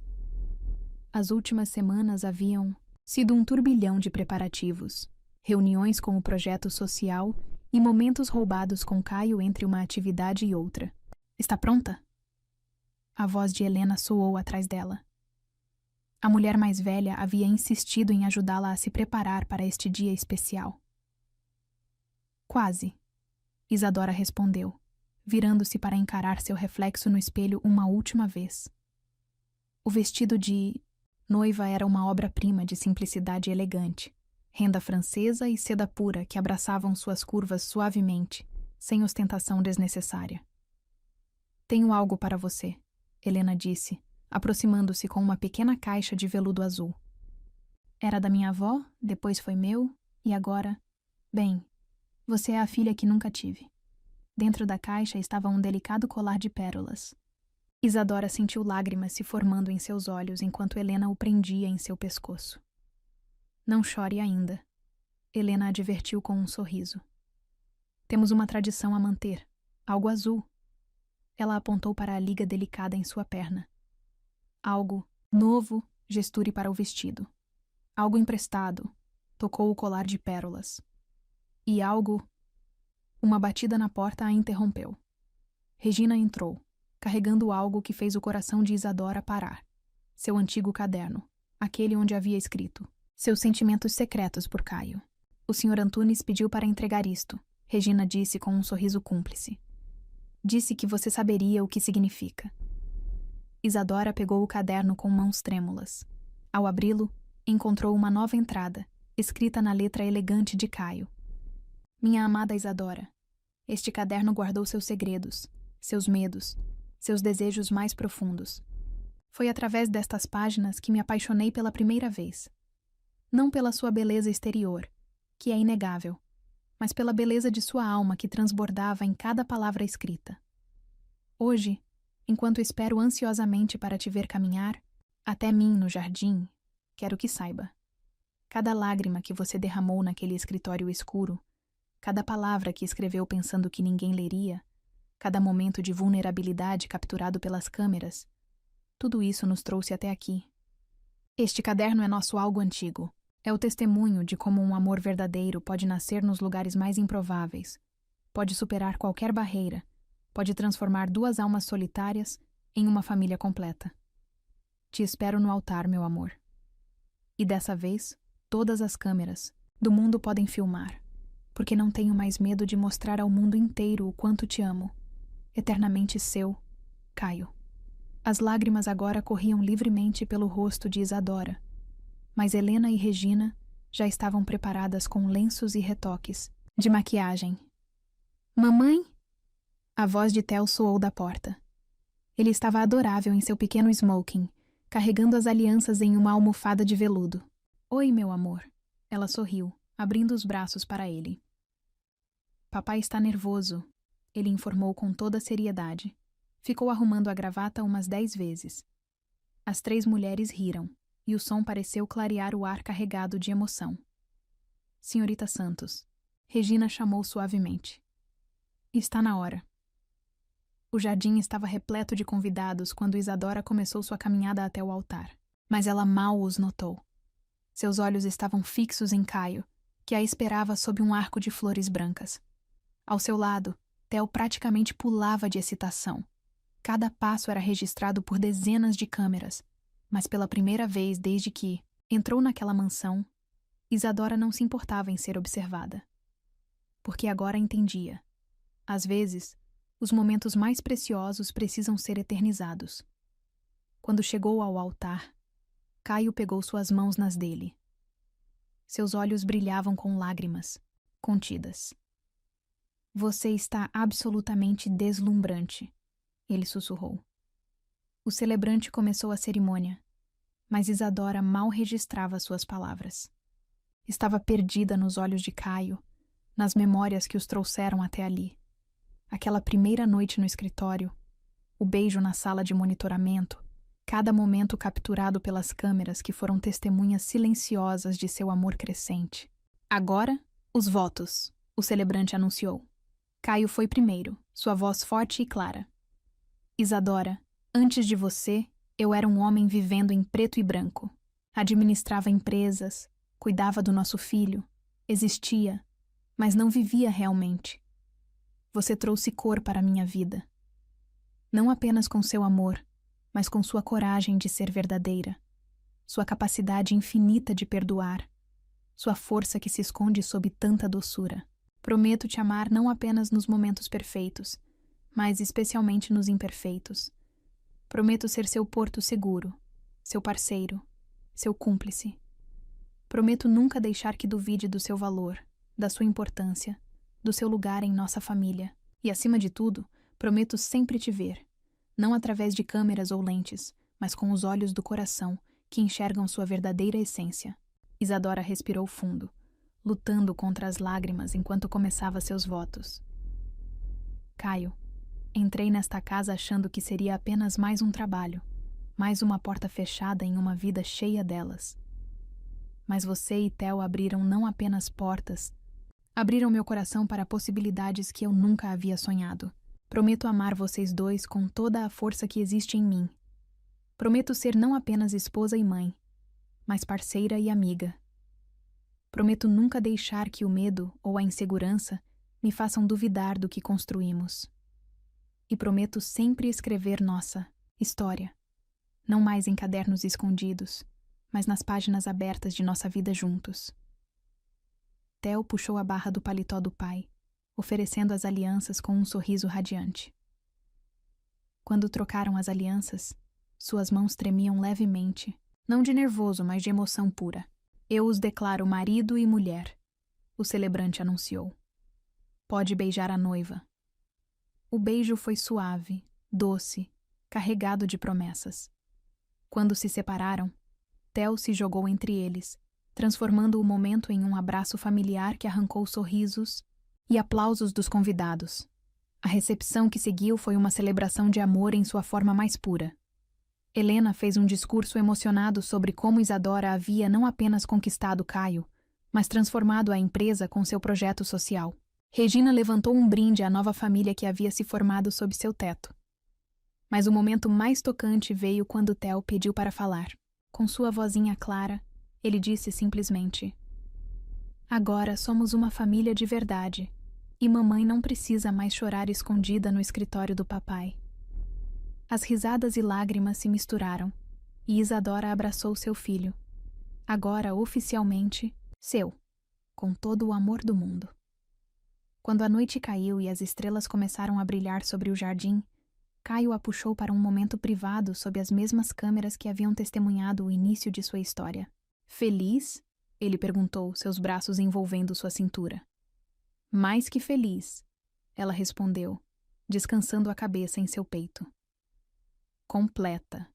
As últimas semanas haviam sido um turbilhão de preparativos, reuniões com o projeto social e momentos roubados com Caio entre uma atividade e outra. Está pronta? A voz de Helena soou atrás dela. A mulher mais velha havia insistido em ajudá-la a se preparar para este dia especial. Quase, Isadora respondeu, virando-se para encarar seu reflexo no espelho uma última vez. O vestido de noiva era uma obra-prima de simplicidade elegante, renda francesa e seda pura que abraçavam suas curvas suavemente, sem ostentação desnecessária. Tenho algo para você, Helena disse, aproximando-se com uma pequena caixa de veludo azul. Era da minha avó, depois foi meu, e agora... Bem, você é a filha que nunca tive. Dentro da caixa estava um delicado colar de pérolas. Isadora sentiu lágrimas se formando em seus olhos enquanto Helena o prendia em seu pescoço. Não chore ainda, Helena advertiu com um sorriso. Temos uma tradição a manter, algo azul. Ela apontou para a liga delicada em sua perna. Algo novo, gesture para o vestido. Algo emprestado, tocou o colar de pérolas. E algo... Uma batida na porta a interrompeu. Regina entrou, carregando algo que fez o coração de Isadora parar. Seu antigo caderno, aquele onde havia escrito seus sentimentos secretos por Caio. O Sr. Antunes pediu para entregar isto, Regina disse com um sorriso cúmplice. Disse que você saberia o que significa. Isadora pegou o caderno com mãos trêmulas. Ao abri-lo, encontrou uma nova entrada, escrita na letra elegante de Caio. Minha amada Isadora, este caderno guardou seus segredos, seus medos, seus desejos mais profundos. Foi através destas páginas que me apaixonei pela primeira vez. Não pela sua beleza exterior, que é inegável, mas pela beleza de sua alma que transbordava em cada palavra escrita. Hoje, enquanto espero ansiosamente para te ver caminhar, até mim no jardim, quero que saiba. Cada lágrima que você derramou naquele escritório escuro, cada palavra que escreveu pensando que ninguém leria, cada momento de vulnerabilidade capturado pelas câmeras, tudo isso nos trouxe até aqui. Este caderno é nosso algo antigo. É o testemunho de como um amor verdadeiro pode nascer nos lugares mais improváveis, pode superar qualquer barreira, pode transformar duas almas solitárias em uma família completa. Te espero no altar, meu amor. E dessa vez, todas as câmeras do mundo podem filmar, porque não tenho mais medo de mostrar ao mundo inteiro o quanto te amo. Eternamente seu, Caio. As lágrimas agora corriam livremente pelo rosto de Isadora, mas Helena e Regina já estavam preparadas com lenços e retoques de maquiagem. Mamãe? A voz de Theo soou da porta. Ele estava adorável em seu pequeno smoking, carregando as alianças em uma almofada de veludo. Oi, meu amor. Ela sorriu, abrindo os braços para ele. Papai está nervoso, ele informou com toda a seriedade. Ficou arrumando a gravata umas 10 vezes. As 3 mulheres riram, e o som pareceu clarear o ar carregado de emoção. Senhorita Santos, Regina chamou suavemente. Está na hora. O jardim estava repleto de convidados quando Isadora começou sua caminhada até o altar, mas ela mal os notou. Seus olhos estavam fixos em Caio, que a esperava sob um arco de flores brancas. Ao seu lado, Theo praticamente pulava de excitação. Cada passo era registrado por dezenas de câmeras, mas pela primeira vez desde que entrou naquela mansão, Isadora não se importava em ser observada. Porque agora entendia. Às vezes, os momentos mais preciosos precisam ser eternizados. Quando chegou ao altar, Caio pegou suas mãos nas dele. Seus olhos brilhavam com lágrimas, contidas. Você está absolutamente deslumbrante, ele sussurrou. O celebrante começou a cerimônia, mas Isadora mal registrava suas palavras. Estava perdida nos olhos de Caio, nas memórias que os trouxeram até ali. Aquela primeira noite no escritório, o beijo na sala de monitoramento, cada momento capturado pelas câmeras que foram testemunhas silenciosas de seu amor crescente. Agora, os votos, o celebrante anunciou. Caio foi primeiro, sua voz forte e clara. Isadora, antes de você, eu era um homem vivendo em preto e branco. Administrava empresas, cuidava do nosso filho, existia, mas não vivia realmente. Você trouxe cor para a minha vida. Não apenas com seu amor, mas com sua coragem de ser verdadeira, sua capacidade infinita de perdoar, sua força que se esconde sob tanta doçura. Prometo te amar não apenas nos momentos perfeitos, mas especialmente nos imperfeitos. Prometo ser seu porto seguro, seu parceiro, seu cúmplice. Prometo nunca deixar que duvide do seu valor, da sua importância, do seu lugar em nossa família. E, acima de tudo, prometo sempre te ver, não através de câmeras ou lentes, mas com os olhos do coração, que enxergam sua verdadeira essência. Isadora respirou fundo, lutando contra as lágrimas enquanto começava seus votos. Caio, entrei nesta casa achando que seria apenas mais um trabalho, mais uma porta fechada em uma vida cheia delas. Mas você e Theo abriram não apenas portas, abriram meu coração para possibilidades que eu nunca havia sonhado. Prometo amar vocês dois com toda a força que existe em mim. Prometo ser não apenas esposa e mãe, mas parceira e amiga. Prometo nunca deixar que o medo ou a insegurança me façam duvidar do que construímos. E prometo sempre escrever nossa história, não mais em cadernos escondidos, mas nas páginas abertas de nossa vida juntos. Theo puxou a barra do paletó do pai, oferecendo as alianças com um sorriso radiante. Quando trocaram as alianças, suas mãos tremiam levemente, não de nervoso, mas de emoção pura. Eu os declaro marido e mulher, o celebrante anunciou. Pode beijar a noiva. O beijo foi suave, doce, carregado de promessas. Quando se separaram, Theo se jogou entre eles, transformando o momento em um abraço familiar que arrancou sorrisos e aplausos dos convidados. A recepção que seguiu foi uma celebração de amor em sua forma mais pura. Helena fez um discurso emocionado sobre como Isadora havia não apenas conquistado Caio, mas transformado a empresa com seu projeto social. Regina levantou um brinde à nova família que havia se formado sob seu teto. Mas o momento mais tocante veio quando Theo pediu para falar. Com sua vozinha clara, ele disse simplesmente: "Agora somos uma família de verdade, e mamãe não precisa mais chorar escondida no escritório do papai." As risadas e lágrimas se misturaram, e Isadora abraçou seu filho, agora oficialmente seu, com todo o amor do mundo. Quando a noite caiu e as estrelas começaram a brilhar sobre o jardim, Caio a puxou para um momento privado sob as mesmas câmeras que haviam testemunhado o início de sua história. "Feliz?" ele perguntou, seus braços envolvendo sua cintura. "Mais que feliz", ela respondeu, descansando a cabeça em seu peito. "Completa."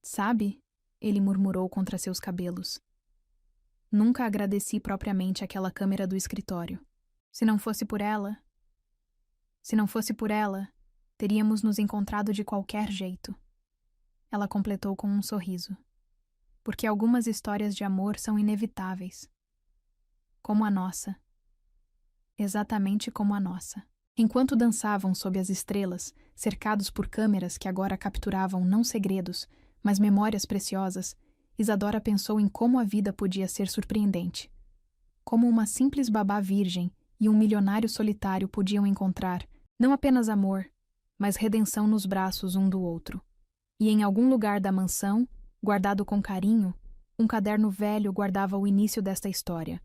"Sabe?" ele murmurou contra seus cabelos. "Nunca agradeci propriamente aquela câmera do escritório. Se não fosse por ela, teríamos nos encontrado de qualquer jeito." Ela completou com um sorriso. "Porque algumas histórias de amor são inevitáveis. Como a nossa. Exatamente como a nossa." Enquanto dançavam sob as estrelas, cercados por câmeras que agora capturavam não segredos, mas memórias preciosas, Isadora pensou em como a vida podia ser surpreendente. Como uma simples babá virgem e um milionário solitário podiam encontrar, não apenas amor, mas redenção nos braços um do outro. E em algum lugar da mansão, guardado com carinho, um caderno velho guardava o início desta história.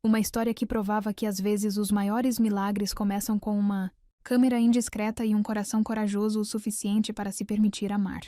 Uma história que provava que às vezes os maiores milagres começam com uma câmera indiscreta e um coração corajoso o suficiente para se permitir amar.